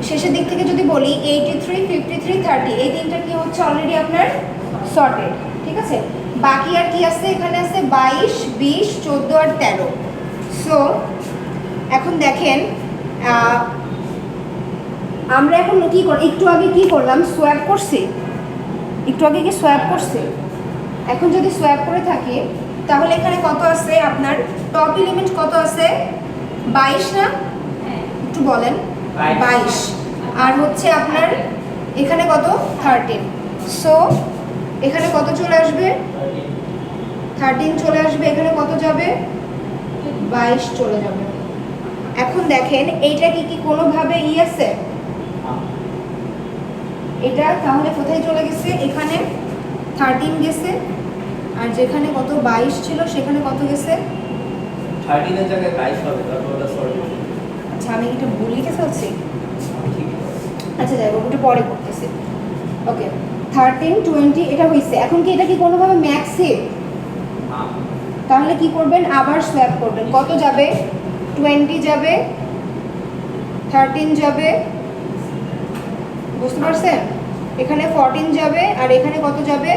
শেষের দিক থেকে যদি বলি 83, 53, 30, এই তিনটা কি হচ্ছে অলরেডি আপনার সর্টেড, ঠিক আছে? বাকি আর কি আছে? এখানে আছে 22, 20, 14 আর 13। সো এখন দেখেন, আমরা এখন কি করি? একটু আগে কি করলাম? সোয়াপ করছি। একটু আগে কি সোয়াপ করছি? এখন যদি সোয়াপ করে থাকি তাহলে এখানে কত আছে আপনার? টপ এলিমেন্ট কত আছে? 22 না? একটু বলেন। 22, আর হচ্ছে আপনার এখানে কত? 13। সো এখানে কত চলে আসবে? 13 চলে আসবে। এখানে কত যাবে? 22 চলে যাবে। এখন দেখেন এইটা কি কোনোভাবে ই আছে? এটা তাহলে কোথায় চলে গেছে? এখানে 13 গেছে, আর যেখানে কত 22 ছিল সেখানে কত গেছে? 13 এর জায়গায় 22 হবে, তারপর ওটা সর্টেড। আচ্ছা, আমি এটা ভুল লিখে ফেলছি। ঠিক আছে। আচ্ছা, যাই হোক, ওটা পরে করতেছি। ওকে, 13, 20 এটা হয়েছে। এখন কি এটা কি কোনোভাবে ম্যাক্সিভ? তাহলে কি করবেন? আবার সোয়াপ করবেন। কত যাবে? 20 যাবে, 13 যাবে, বুঝতে পারছেন? এখানে 14 যাবে, আর এখানে কত যাবে?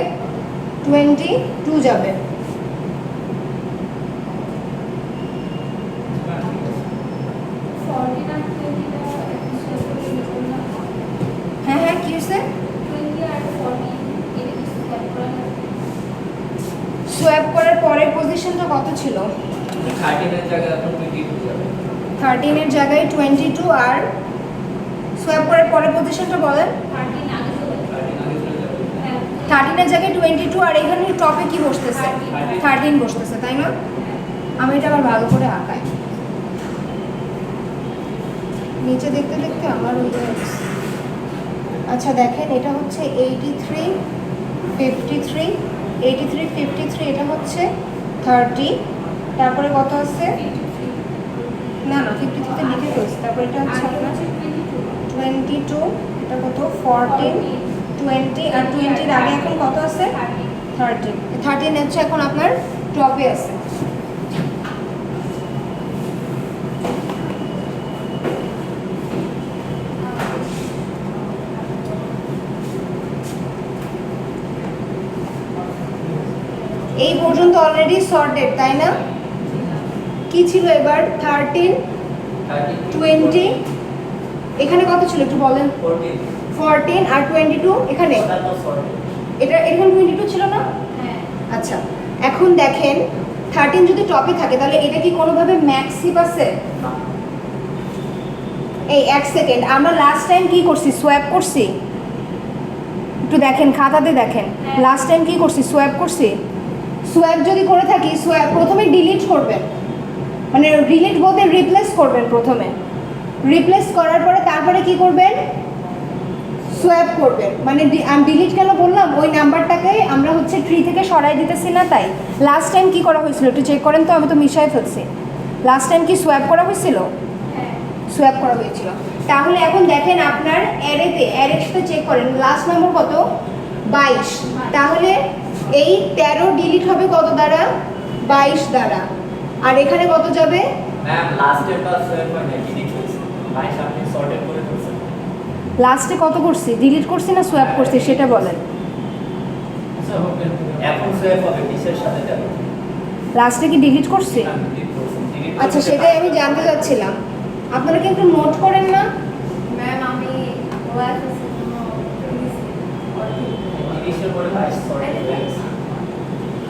22 যাবে। হ্যাঁ হ্যাঁ, কি হয়েছে? সোয়াপ করার পরের পজিশনটা কত ছিল? 13 এর জায়গায় এখন 22 যাবে। 13 এর জায়গায় 22, আর সোয়াপ করার পরের পজিশনটা বলেন। 13 আগে চলে যাবে। 13 এর জায়গায় 22, আর এখানে টপে কি বসতেছে? 13 বসতেছে, তাই না? আমি এটা আবার ভালো করে আঁকাই। নিচে দেখতে দেখতে আমার ওই আচ্ছা দেখেন, এটা হচ্ছে 83, 53, 83, 53, এটা হচ্ছে 30, তারপরে কত আছে? না না, 53 তে লিখে ফেলছি। তারপরে এটা হচ্ছে আপনার 22, এটা কত? 14, 20, আর 20 এর আগে এখন কত আছে? 13। 13 হচ্ছে এখন আপনার টপে আছে। এই পর্যন্ত অলরেডি সর্টেড, তাই না? কি ছিল এবার? 13, 20, এখানে কত ছিল একটু বলেন। 14 আর 22 এখানে, এটা এখানে 22 ছিল না? আচ্ছা, এখন দেখেন 13 যদি টপে থাকে তাহলে এটা কি কোনোভাবে ম্যাক্সিভ আছে? এই এক সেকেন্ড, আমরা লাস্ট টাইম কি করছি? সোয়াপ করছি। একটু দেখেন, খাতাতে দেখেন, লাস্ট টাইম কি করছি? সোয়াপ করছি। সোয়াপ যদি করে থাকি, সোয়াপ প্রথমে ডিলিট করবেন, মানে ডিলিট বলতে রিপ্লেস করবেন। প্রথমে রিপ্লেস করার পরে তারপরে কি করবেন? সোয়াপ করবেন। মানে আমি ডিলিট কেন বললাম? ওই নাম্বারটাকে আমরা হচ্ছে ট্রি থেকে সরাই দিতেছি না, তাই। লাস্ট টাইম কি করা হয়েছিল একটু চেক করেন তো, আমি তো মিশাই ফেলছি। লাস্ট টাইম কি সোয়াপ করা হয়েছিল? সোয়াপ করা হয়েছিল। তাহলে এখন দেখেন আপনার অ্যারেতে, অ্যারের সাথে চেক করেন, লাস্ট নম্বর কত? 22। তাহলে এই 13 ডিলিট হবে কত দ্বারা? 22 দ্বারা। আর এখানে কত যাবে? ম্যাম লাস্টের পাস সোয়াপ হয় না, ডিলিট হয়েছে। 22 আপনি সর্টেড করে ফেলছেন। লাস্টে কত করছি? ডিলিট করছি না সোয়াপ করছি সেটা বলেন। আচ্ছা, হবে। এখন সোয়াপ হবে টিসের সাথে যাবে লাস্টে কি ডিলিট করছি? আচ্ছা, সেটাই আমি জানতে চাচ্ছিলাম। আপনারা কি একটু নোট করেন না? ম্যাম আমি ওয়াইফাই টিসের পরে 22 সরি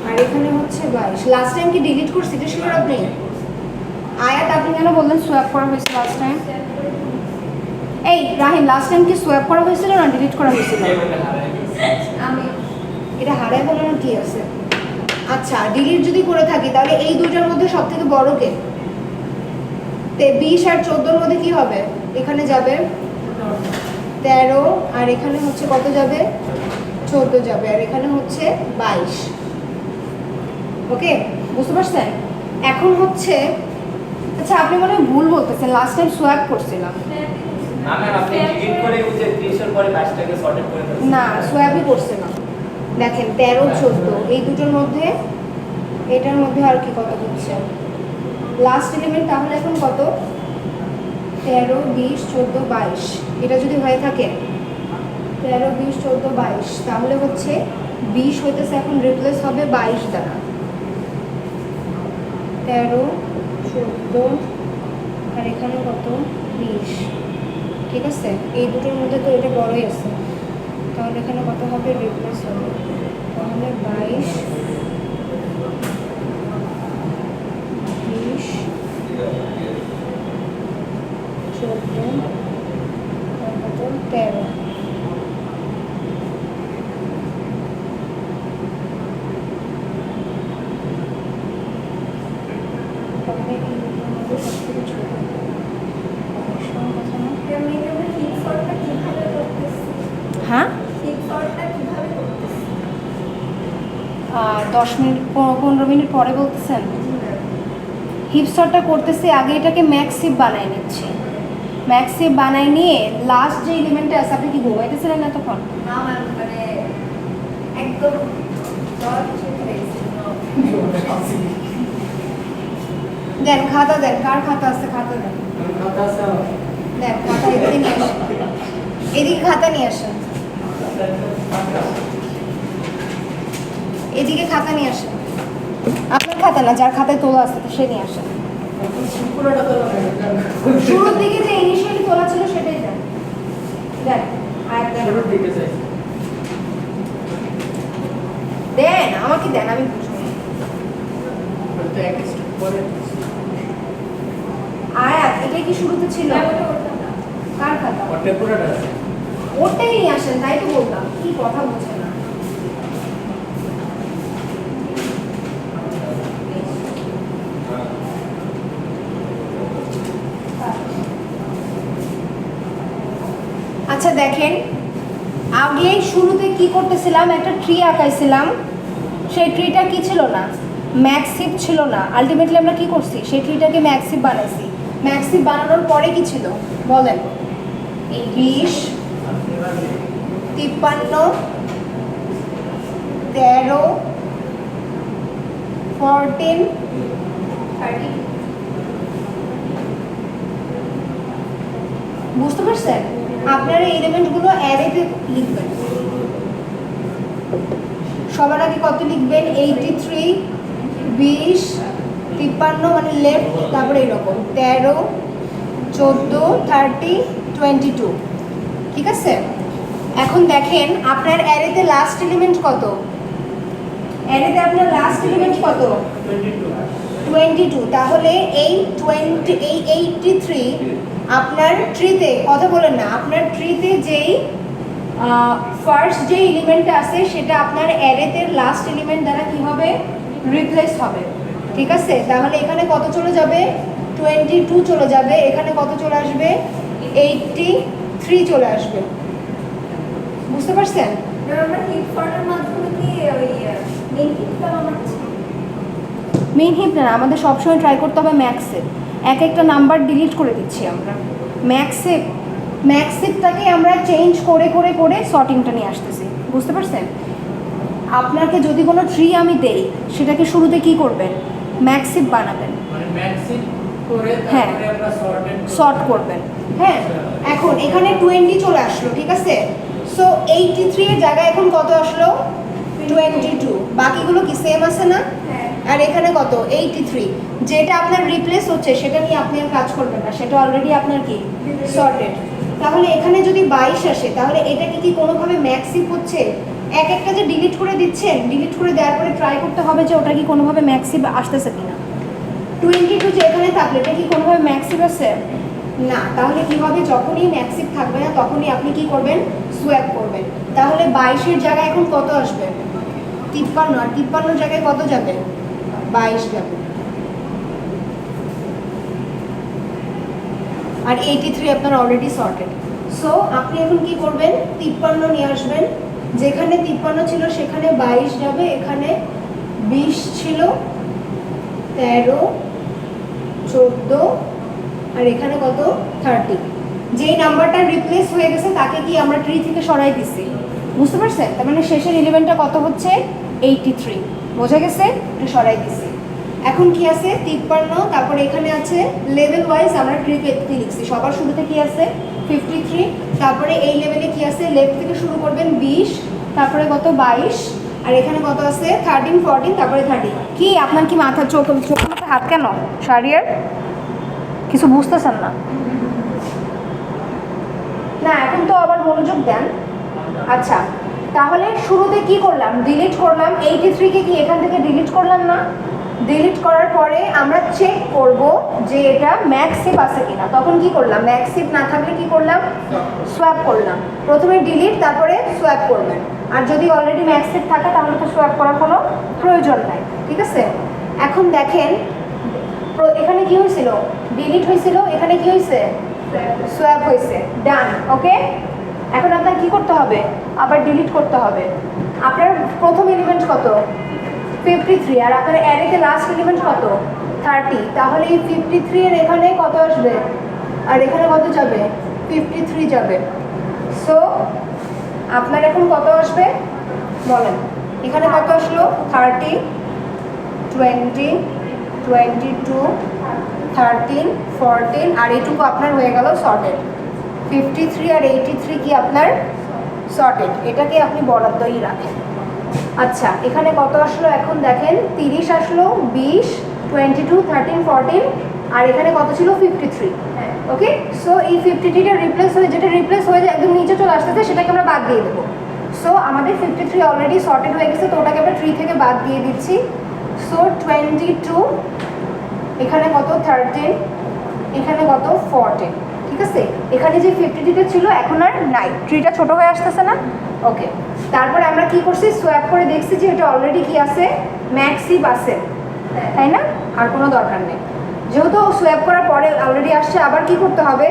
আর এখানে হচ্ছে 22। লাস্ট টাইম কি ডিলিট করছি এটা শিওর আপনি? আয়াত, আপনি কেন বললেন সোয়াপ করা হয়েছে লাস্ট টাইম? এই রাহিম, লাস্ট টাইম কি সোয়াপ করা হয়েছিল না ডিলিট করা হয়েছিল? আমি এটা হারায় বলার কি আছে? আচ্ছা, ডিলিট যদি করে থাকি তাহলে এই দুইটার মধ্যে সব থেকে বড় কে? 20 আর 14 মধ্যে কি হবে? এখানে যাবে 13, আর এখানে হচ্ছে কত যাবে? 14 যাবে, আর এখানে হচ্ছে 22। ওকে, বুঝতে পারছেন? এখন হচ্ছে, আচ্ছা আপনি মনে হয় ভুল বলতেছেন, লাস্ট টাইম সোয়াপ করছিলাম। না ম্যাম আপনি ডিলিট করে ওই যে 30 এর পরে 22টাকে সর্টেড করে ফেলছেন না, সোয়াপই করছিলাম। দেখেন 13, 14 এই দুটোর মধ্যে, এটার মধ্যে আর কি কত হচ্ছে লাস্ট এলিমেন্ট? তাহলে এখন কত? 13, 20, 14, 22। এটা যদি হয়ে থাকে 13, 20, 14, 22, তাহলে হচ্ছে 20 হইতেছে এখন রিপ্লেস হবে 22 দ্বারা। 13, 14 আর এখানে কত? 20। ঠিক আছে, এই দুটোর মধ্যে তো এটা বড়ই আছে, তাহলে এখানে কত হবে? রিপ্লেস হবে, তাহলে 22, 20, 14 আর কত? 13। তাহলে এই দুটোর মধ্যে সবথেকে ছোট কথা না? আমি হিপ শটটা কিভাবে করতেছি? হ্যাঁ, হিপ শটটা কিভাবে করতেছি? 10 মিনিট 15 মিনিট পরে বলতেছেন। হিপস্টারটা করতেছি, আগে এটাকে ম্যাক্সিভ বানাই নিচ্ছি। ম্যাক্সিভ বানাই নিয়ে লাস্ট যে এলিমেন্টটা আছে, আপনি কি ঘুমাইতেছিলেন না তখন? না ম্যাম মানে একদম জল ছেড়ে দিয়েছি। দেন খাতা দেন, কার খাতা আছে? খাতা দেন, কথা আছে আমার। দেন খাতা এদিকে নিয়ে আসেন, এদিকে খাতা নিয়ে আসেন, এদিকে খাতা নিয়ে আসেন। আপনার খাতা না, যার খাতায় তোলা আছে তো সে নিয়ে আসেন। পুরোটা তো লাগে শুরুর দিকে যে ইনিশিয়ালি তোলা ছিল সেটাই দেন। দেন আর দেন, শুরুর দিকে যাই দেন আমাকে দেন, আমি বুঝবো। বলতে এক স্টেপ পরে আয়াত, এটা কি শুরুতে ছিল? কার খাতা? ওটা পুরোটা আছে ওটাই নিয়ে আসেন, তাই তো বললাম। কি কথা বলছে না? আচ্ছা দেখেন, আগে শুরুতে কি করতেছিলাম? একটা ট্রি আঁকাইছিলাম। সেই ট্রিটা কি ছিল না? ম্যাক্সিভ ছিল না। আলটিমেটলি আমরা কি করছি? সেই ট্রিটাকে ম্যাক্সিভ বানাইছি। ম্যাক্সিভ বানানোর পরে কি ছিল বলেন? 20, 53, 13, 14, 30। বুঝতে পারছেন? আপনারা এই এলিমেন্টগুলো অ্যারেতে লিখবেন। সবার আগে কত লিখবেন? 83, 20, 53 মানে লেফট, তারপরে এরকম 13, 14, 30, 22। ঠিক আছে, এখন দেখেন আপনার অ্যারেতে লাস্ট এলিমেন্ট কত? অ্যারেতে আপনার লাস্ট এলিমেন্ট কত? 22। তাহলে এই 83 আপনার ট্রিতে, কথা বলেন না, আপনার ট্রিতে যেই ফার্স্ট যে এলিমেন্টটা আছে সেটা আপনার অ্যারেতে লাস্ট এলিমেন্ট দ্বারা কি হবে? রিপ্লেস হবে। ঠিক আছে, তাহলে এখানে কত চলে যাবে? 22 চলে যাবে। এখানে কত চলে আসবে? 83 চলে আসবে। বুঝতে পারছেন? আমরা হিপ শটের মাধ্যমে কি ওই মেইন হিপটা বানাচ্ছি? মেইন হিপ না, আমাদের সবসময় ট্রাই করতে হবে ম্যাক্সিভ। এক একটা নাম্বার ডিলিট করে দিচ্ছি আমরা। ম্যাক্সিভটাকে আমরা চেঞ্জ করে করে করে সর্টিংটা নিয়ে আসতেছি। বুঝতে পারছেন? আপনাকে যদি কোনো ট্রি আমি দেই, সেটাকে শুরুতে কি করবেন? ম্যাক্সিভ বানাবেন, মানে ম্যাক্সিভ করে হ্যাঁ। তারপরে আমরা সর্টেড সর্ট করবেন। হ্যাঁ, এখন এখানে 20 চলে আসলো। ঠিক আছে, সো 83 এর জায়গায় এখন কত আসলো? 22, বাকিগুলো কি সেম আছে না? হ্যাঁ। আর এখানে কত? 83। যেটা আপনার রিপ্লেস হচ্ছে সেটা নিয়ে আপনি আর কাজ করবেন না, সেটা অলরেডি আপনার কি সর্টেড। তাহলে এখানে যদি 22 আসে তাহলে এটাকে কি কোনোভাবে ম্যাক্সিভ হচ্ছে? এক একটা যে ডিলিট করে দিচ্ছেন, ডিলিট করে দেওয়ার পরে ট্রাই করতে হবে যে ওটা কি কোনোভাবে ম্যাক্সিভ আসতেছে কিনা। 22 যে এখানে থাকলে এটা কি কোনোভাবে ম্যাক্সিভ আছে? না। তাহলে কি হবে? যখনই ম্যাক্সিভ থাকবে না তখনই আপনি কি করবেন? সোয়াপ করবেন। তাহলে 22-এর জায়গায় এখন কত আসবে? 53। আর 53 জায়গায় কত যাবে? 22 যাবে। আর 83 আপনার অলরেডি সর্টেড। সো আপনি এখন কি করবেন? 53 নিয়ে আসবেন। যেখানে 53 ছিল সেখানে 22 যাবে, এখানে 20 ছিল, 13, 14, আর এখানে কত? 30। যেই নাম্বারটা রিপ্লেস হয়ে গেছে তাকে কি আমরা ট্রি থেকে সরাই দিছি, বুঝতে পারছেন? তার মানে শেষের এলিমেন্টটা কত হচ্ছে? 83। বোঝা গেছে? এটা সরাই দিছি। এখন কি আছে? 53, তারপরে এখানে আছে লেভেল ওয়াইজ আমরা ট্রিপে লিখছি। সবার শুরুতে কি আছে? 53। তারপরে এই লেভেলে কি আছে? লেফট থেকে শুরু করবেন 20, তারপরে কত? 22, আর এখানে কত আছে? 13, 14, তারপরে 30। কি আপনার কি মাথা চোখের মধ্যে হাত কেন? শাড়িয়ার কিছু বুঝতেছেন না? না, এখন তো আবার মনোযোগ দেন। আচ্ছা, তাহলে শুরুতে কি করলাম? ডিলিট করলাম। 83-কে কি এখান থেকে ডিলিট করলাম না? ডিলিট করার পরে আমরা চেক করব যে এটা ম্যাক্সিভ আছে কিনা। তখন কি করলাম? ম্যাক্সিভ না থাকলে কি করলাম? সোয়াপ করলাম। প্রথমে ডিলিট, তারপরে সোয়াপ করবেন। আর যদি অলরেডি ম্যাক্সিভ থাকে তাহলে তো সোয়াপ করার কোনো প্রয়োজন নাই, ঠিক আছে? এখন দেখেন এখানে কি হয়েছিল? ডিলিট হয়েছিল, এখানে কি হয়েছে? সোয়াপ হয়েছে। ডান। ওকে, এখন আপনার কি করতে হবে? আবার ডিলিট করতে হবে। আপনার প্রথম এলিমেন্ট কত? 53। আর আপনার অ্যারেতে লাস্ট এলিমেন্ট কত? 30। তাহলে এই 53 এর এখানে কত আসবে? আর এখানে কত যাবে? 53 যাবে। সো আপনার এখন কত আসবে বলেন? এখানে কত আসলো? 30, 20, 22, 13, 14, আর এইটুকু আপনার হয়ে গেল সর্টেড। 53 আর 83 কি আপনার সর্টেড। এটাকে আপনি বরাদ্দই রাখেন। আচ্ছা, এখানে কত আসলো? এখন দেখেন 30 আসলো, 20, 22, 13, 14, আর এখানে কত ছিল? 53। ওকে, সো এই 53টা রিপ্লেস হয়ে, যেটা রিপ্লেস হয়ে যায় একদম নিচে চলে আসতেছে সেটাকে আমরা বাদ দিয়ে দেবো। সো আমাদের 53 অলরেডি সর্টেড হয়ে গেছে, তো ওটাকে আমরা 3 থেকে বাদ দিয়ে দিচ্ছি। সো 22, এখানে কত? 13, এখানে কত? 14। ঠিক আছে, এখানে যে 53টা ছিল এখন আর নাই, ট্রিটা ছোট হয়ে আসতেছে না? ওকে, তারপরে আমরা কি করছি? সোয়াপ করে দেখছি যে এটা অলরেডি কি আছে? ম্যাক্সিভ আছে, তাই না? আর কোনো দরকার নেই। যেহেতু সোয়াপ করার পরে অলরেডি আসছে, আবার কি করতে হবে?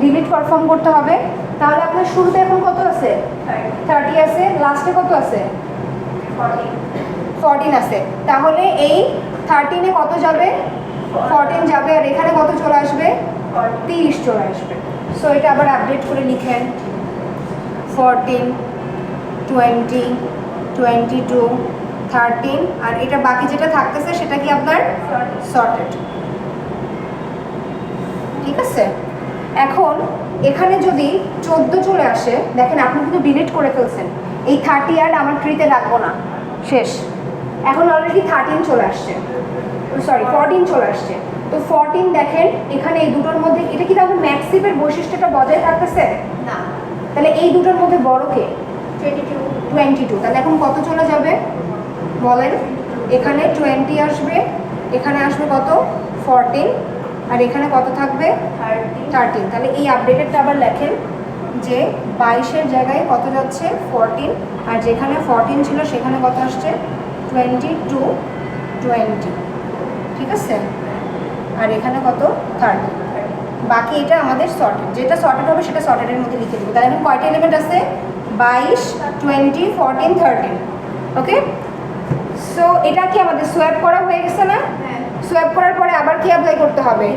ডিলিট পারফর্ম করতে হবে। তাহলে আপনার শুরুতে এখন কত আছে? 30 আছে, লাস্টে কত আছে? 14 আছে। তাহলে এই 13-এ কত যাবে? 14 যাবে, আর এখানে কত চলে আসবে? 30 চলে আসবে। সো এটা আবার আপডেট করে লিখেন 14, 20, 22, 13, আর এটা বাকি যেটা থাকতেছে সেটা কি আপনার সর্টেড। ঠিক আছে, এখন এখানে যদি 14 চলে আসে, দেখেন আপনি কিন্তু ডিলিট করে ফেলছেন। এই 30 আর আমার ট্রিতে রাখবো না, শেষ। এখন অলরেডি 13 চলে আসছে, সরি 14 চলে আসছে। তো 14 দেখেন এখানে এই দুটোর মধ্যে এটা কি তাহলে ম্যাক্সিভের বৈশিষ্ট্যটা বজায় থাকতেছে না? তাহলে এই দুটোর মধ্যে বড় কে? 22। তাহলে এখন কত চলে যাবে বলেন? এখানে 20 আসবে, এখানে আসবে কত? 14, আর এখানে কত থাকবে? 13। তাহলে এই আপডেটেডটা আবার লেখেন যে 22-এর জায়গায় কত যাচ্ছে? 14, আর যেখানে 14 ছিল সেখানে কত আসছে? 22, 20। ঠিক আছে, আর এখানে কত? 30। বাকি এটা আমাদের সর্টেড, যেটা সর্টেড হবে সেটা সর্টেডের মধ্যে লিখে দেবো। তাহলে এখন কয়টা এলিমেন্ট আছে? 22, 20, 14, 13। ওকে, সো এটা কি আমাদের সোয়াপ করা হয়ে গেছে না? সোয়াপ করার পরে আবার কি অ্যাপ্লাই করতে হবে?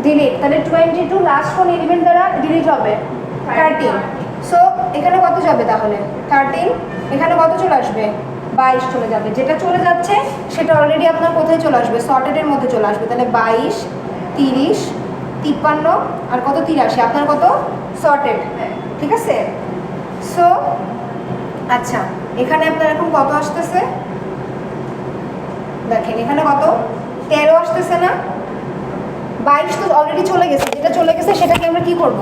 ডিলিট। তাহলে 22 লাস্ট কোন এলিমেন্ট দ্বারা ডিলিট হবে? 13। সো এখানে কত যাবে তাহলে? 13, এখানে কত চলে আসবে? 22 চলে যাবে। যেটা চলে যাচ্ছে সেটা অলরেডি আপনার কোথায় চলে আসবে? সর্টেডের মধ্যে চলে আসবে। তাহলে 22, 30, 53, আর কত? 83। আপনার কত? সর্টেড। ঠিক আছে, সো আচ্ছা, এখানে আপনার এখন কত আসতেছে দেখেন, এখানে কত 13 আসতেছে না? 22 তো অলরেডি চলে গেছে, যেটা চলে গেছে সেটাকে আমরা কি করব,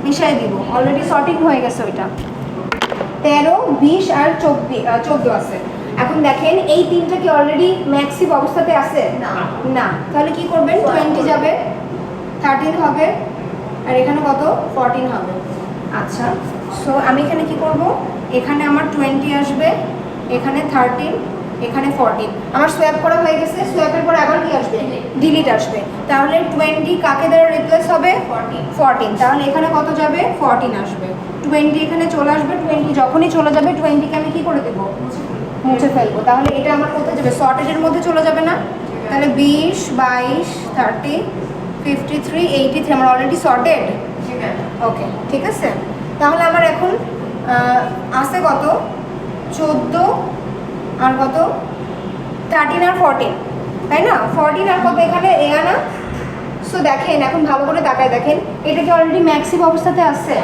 মিশাই দিব, অলরেডি সর্টিং হয়ে গেছে ওইটা। 13, 20 আর 14 আছে। এখন দেখেন এই তিনটা কি অলরেডি ম্যাক্সিভ অবস্থাতে আছে? না। তাহলে কি করবেন, 20 যাবে, 13 হবে, আর এখানে কত 14 হবে। আচ্ছা, সো আমি এখানে কি করব, এখানে আমার 20 আসবে, এখানে 13, এখানে 14। আমার সোয়াপ করা হয়ে গেছে, সোয়াপের পর আবার কি আসবে, ডিলিট আসবে। তাহলে 20 কাকে দ্বারা রিপ্লেস হবে, 14। তাহলে এখানে কত যাবে, 14 আসবে। 20 এখানে চলে আসবে, 20 যখনই চলে যাবে 20কে আমি কি করে দেবো, মুছে ফেলবো। তাহলে এটা আমার কোথায় যাবে, সর্টেডের মধ্যে চলে যাবে না? তাহলে 20, 22, 30, 53, 83 আমার অলরেডি সর্টেড। ওকে, ঠিক আছে। তাহলে আমার এখন আছে কত, 14 আর কত, 13 আর 14, তাই না? 14 আর কত এখানে এ আনা। সো দেখেন, এখন ভালো করে তাকায় দেখেন, এটা কি অলরেডি ম্যাক্সিভ অবস্থাতে আছে?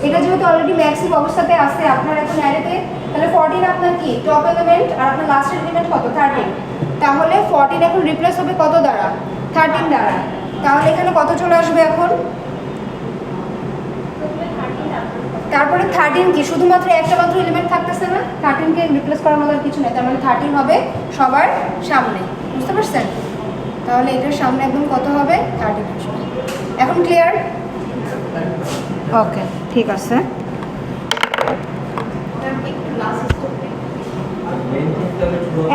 এটা যেহেতু অলরেডি ম্যাক্সিভ অবস্থাতে আছে আপনার এখন অ্যারেতে, তাহলে 14 আপনার কি টপ এলিমেন্ট, আর আপনার লাস্ট এলিমেন্ট কত, 13। তাহলে 14 এখন রিপ্লেস হবে কত দ্বারা, 13 দ্বারা। তাহলে এখানে কত চলে আসবে এখন, তারপরে 13 কি শুধুমাত্র একটা মাত্র এলিমেন্ট থাকতেছে না, 13কে রিপ্লেস করার মতো আর কিছু নেই। তার মানে 13 হবে সবার সামনে, বুঝতে পারছেন? তাহলে এটার সামনে একদম কত হবে, 13 আসবে। এখন ক্লিয়ার? ওকে, ঠিক আছে।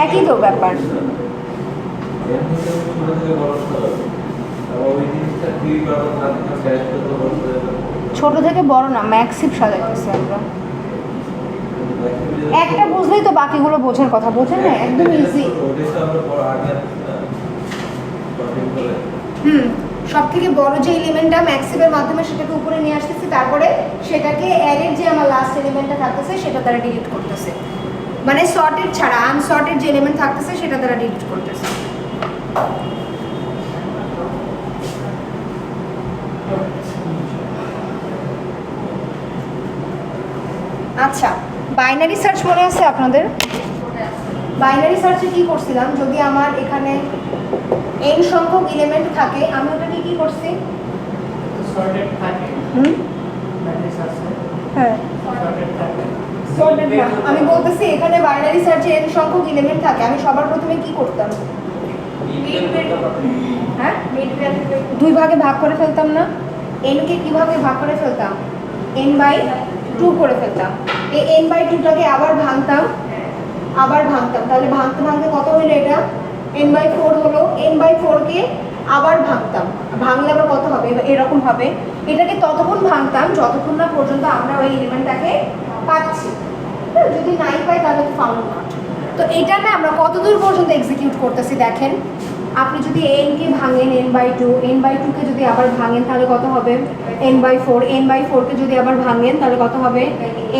একই তো ব্যাপার। ছোট থেকে বড় না, ম্যাক্সিভ সাজাইতেছি আমরা। একটা বুঝলেই তো বাকিগুলো বোঝার কথা, বোঝেন না? একদম ইজি। সব থেকে বড় যে এলিমেন্টটা ম্যাক্সিমের মাধ্যমে সেটাকে উপরে নিয়ে আসতেছি, তারপরে সেটাকে অ্যারের যে আমার লাস্ট এলিমেন্টটা থাকতেছে সেটা দ্বারা ডিলিট করতেছে, মানে সর্টেড ছাড়া আনসর্টেড যে এলিমেন্ট থাকতেছে সেটা দ্বারা ডিলিট করতেছে। আচ্ছা, বাইনারি সার্চ মনে আছে আপনাদের? বাইনারি সার্চে কি করছিলাম, যদি আমার এখানে n সংখ্যক এলিমেন্ট থাকে, আমি ওটাকে কি করছি, সর্টেড থাকে। হ্যাঁ, সর্টেড না, আমি বলতেছি এখানে বাইনারি সার্চে n সংখ্যক এলিমেন্ট থাকে, আমি সবার প্রথমে কি করতাম, হ্যাঁ, দুই ভাগে ভাগ করে ফেলতাম না? n কে কিভাবে ভাগ করে ফেলতাম, n/2 করে ফেলতাম। এই n/2টাকে আবার ভাঙতাম, তাহলে ভাঙতে ভাঙতে কত হলো, এটা n/4 হলো। n/4কে আবার ভাঙতাম, ভাঙলে আবার কত হবে, এরকম হবে। এটাকে ততক্ষণ ভাঙতাম যতক্ষণ না পর্যন্ত আমরা ওই এলিমেন্টটাকে পাচ্ছি। যদি নাই পাই তাহলে তো ফাউন্ড নট। তো এটা না আমরা কতদূর পর্যন্ত এক্সিকিউট করতেছি দেখেন। আপনি যদি n কে ভাঙেন n/2, n/2কে যদি আবার ভাঙেন তাহলে কত হবে, n/4, n/4কে যদি আবার ভাঙেন তাহলে কত হবে,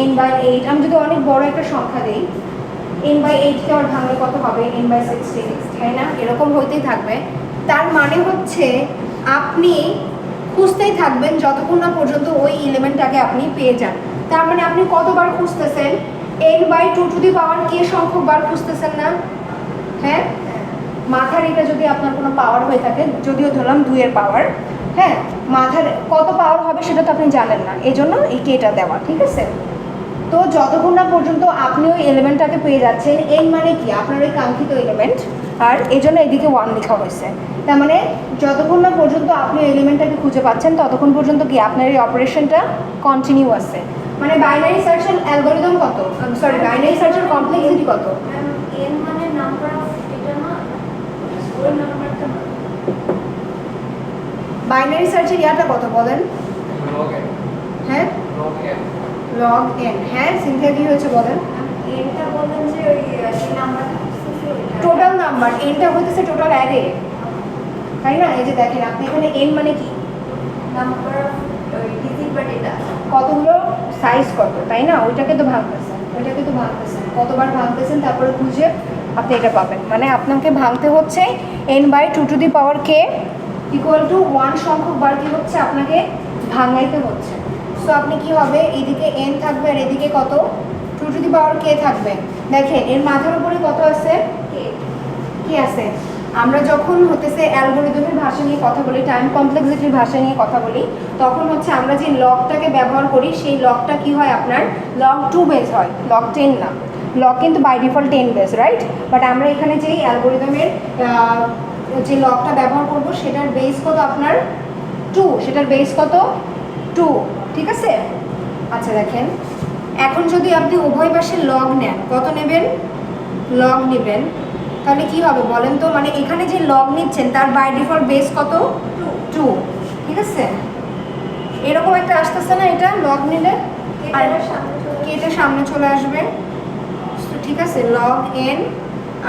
n/8। আমি যদি অনেক বড় একটা সংখ্যা দিই, n/8কে আবার ভাঙলে কত হবে, n/16, তাই না? এরকম হইতেই থাকবে। তার মানে হচ্ছে আপনি খুঁজতেই থাকবেন যতক্ষণ না পর্যন্ত ওই এলিমেন্টটাকে আপনি পেয়ে যান। তার মানে আপনি কতবার খুঁজতেছেন, n/2 k সংখ্যক বার খুঁজতেছেন না? হ্যাঁ, মাথার এটা যদি আপনার কোনো পাওয়ার হয়ে থাকে, যদিও ধরলাম 2 এর পাওয়ার, হ্যাঁ, মাথার কত পাওয়ার হবে সেটা তো আপনি জানেন না, এই জন্য এই কেটা দেওয়া, ঠিক আছে? তো যতক্ষণ না পর্যন্ত আপনি ওই এলিমেন্টটাকে পেয়ে যাচ্ছেন, n মানে কি আপনার ওই কাঙ্ক্ষিত এলিমেন্ট, আর এই জন্য এদিকে 1 লেখা হয়েছে। তার মানে যতক্ষণ না পর্যন্ত আপনি ওই এলিমেন্টটাকে খুঁজে পাচ্ছেন ততক্ষণ পর্যন্ত কি আপনার এই অপারেশনটা কন্টিনিউ আছে। মানে বাইনারি সার্চের অ্যালগরিদম কত, সরি বাইনারি সার্চের কমপ্লেক্সিটি কত, n মানে নাম্বার অফ, এটা না ওই নাম্বারটা না, বাইনারি সার্চের ইয়াটা কত বলেন? হ্যাঁ, log n। হ্যাঁ, সিনথিয়া কি হয়েছে বলেন? nটা বলেন যে ওই সেই নাম্বারটা টোটাল নাম্বার, nটা হইতেছে টোটাল অ্যারে, তাই না? এই যে দেখেন আপনি এখানে n মানে কি, নাম্বার অফ ডিজিট বা ডেটা, কতগুলো সাইজ কত, তাই না? ওইটাকে তো ভাঙতেছেন, কতবার ভাঙতেছেন তারপরে খুঁজে আপনি এটা পাবেন। মানে আপনাকে ভাঙতে হচ্ছে n/2 k = 1 সংখ্যক বার কি হচ্ছে আপনাকে ভাঙাইতে হচ্ছে। সো আপনি কি হবে, এইদিকে n থাকবে আর এদিকে কত, টু টু দি পাওয়ার কে থাকবে। দেখেন এর মাথার উপরে কত আছে, কি আছে। আমরা যখন হতেছে অ্যালগরিদমের ভাষা নিয়ে কথা বলি, টাইম কমপ্লেক্সিটির ভাষা নিয়ে কথা বলি, তখন হচ্ছে আমরা যে লগটাকে ব্যবহার করি সেই লগটা কি হয় আপনার লগ 2 বেস হয়, লগ 10 না। লগ কিন্তু by default 10 base, right. But আমরা এখানে যেই অ্যালগরিদমের যে লগটা ব্যবহার করব সেটার বেস কত আপনার 2, সেটার বেস কত 2, ঠিক আছে। আচ্ছা দেখেন, এখন যদি আপনি উভয় পাশে লগ নেন, কত নেবেন, লগ নেবেন, তাহলে কি হবে বলেন তো। মানে এখানে যে লগ নিচ্ছেন তার বাই ডিফল্ট বেস কত 2, ঠিক আছে। এরকম একটা আসতেছে না, এটা লগ নিলে আর কেটে সামনে চলে আসবে, ঠিক আছে। লগ এন,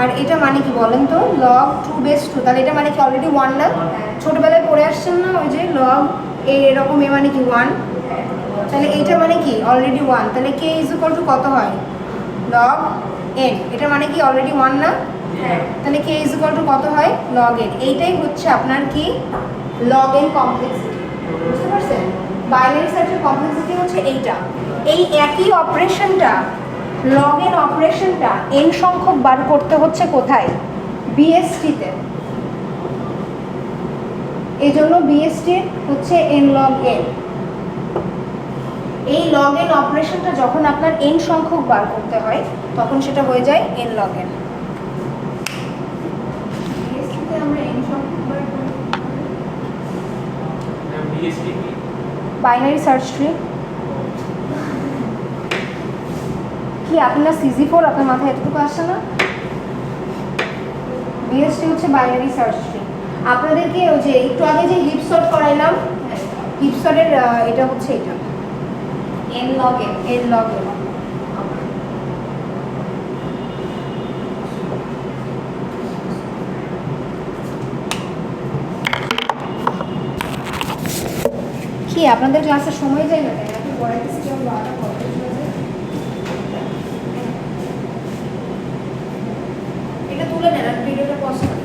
আর এটা মানে কি বলেন তো, লগ 2 বেস 2, তাহলে এটা মানে কি অলরেডি 1 না। ছোটবেলায় পড়ে আসছেন না ওই যে লগ এরকম, এ মানে কি 1, তাহলে এইটা মানে কি অলরেডি 1, তাহলে কে ইজ ইকুয়াল টু কত হয় লগ এন, এটা মানে কি অলরেডি 1 না। তাহলে কে ইজ ইকুয়াল টু কত হয় লগ এন। এইটাই হচ্ছে আপনার কি লগ এন কমপ্লেক্সিটি, বুঝতে পারছেন। বাইনারি সার্চের কমপ্লেক্সিটি হচ্ছে এইটা। এই একই অপারেশনটা, লগ এন অপারেশনটা এন সংখ্যক বার করতে হচ্ছে কোথায়, বিএসটিতে। এই জন্য বিএসটি হচ্ছে এন লগ এন। এই লগ এন অপারেশনটা যখন আপনার এন সংখ্যক বার করতে হয় তখন সেটা হয়ে যায় এন লগ এন। বিএসটিতে আমরা এন সংখ্যক বার করি বিএসটি কি? Binary search tree. কি আপনার সিজি4 আপনার মাথায় এতটুকু আসে না। বিএসটি হচ্ছে বাইনারি সার্চ ট্রি। আপনাদেরকে ওই যে একটু আগে যে হিপ সর্ট করাইলাম, হিপ সর্টের এটা হচ্ছে এটা N log N. N log N. কি আপনাদের ক্লাসের সময় যায় না, তাই আপনি পড়াইতেছি কেমন 12টা পড়াতে চলে যায়। এটা তুলে নেন আর ভিডিওটা পজ করেন।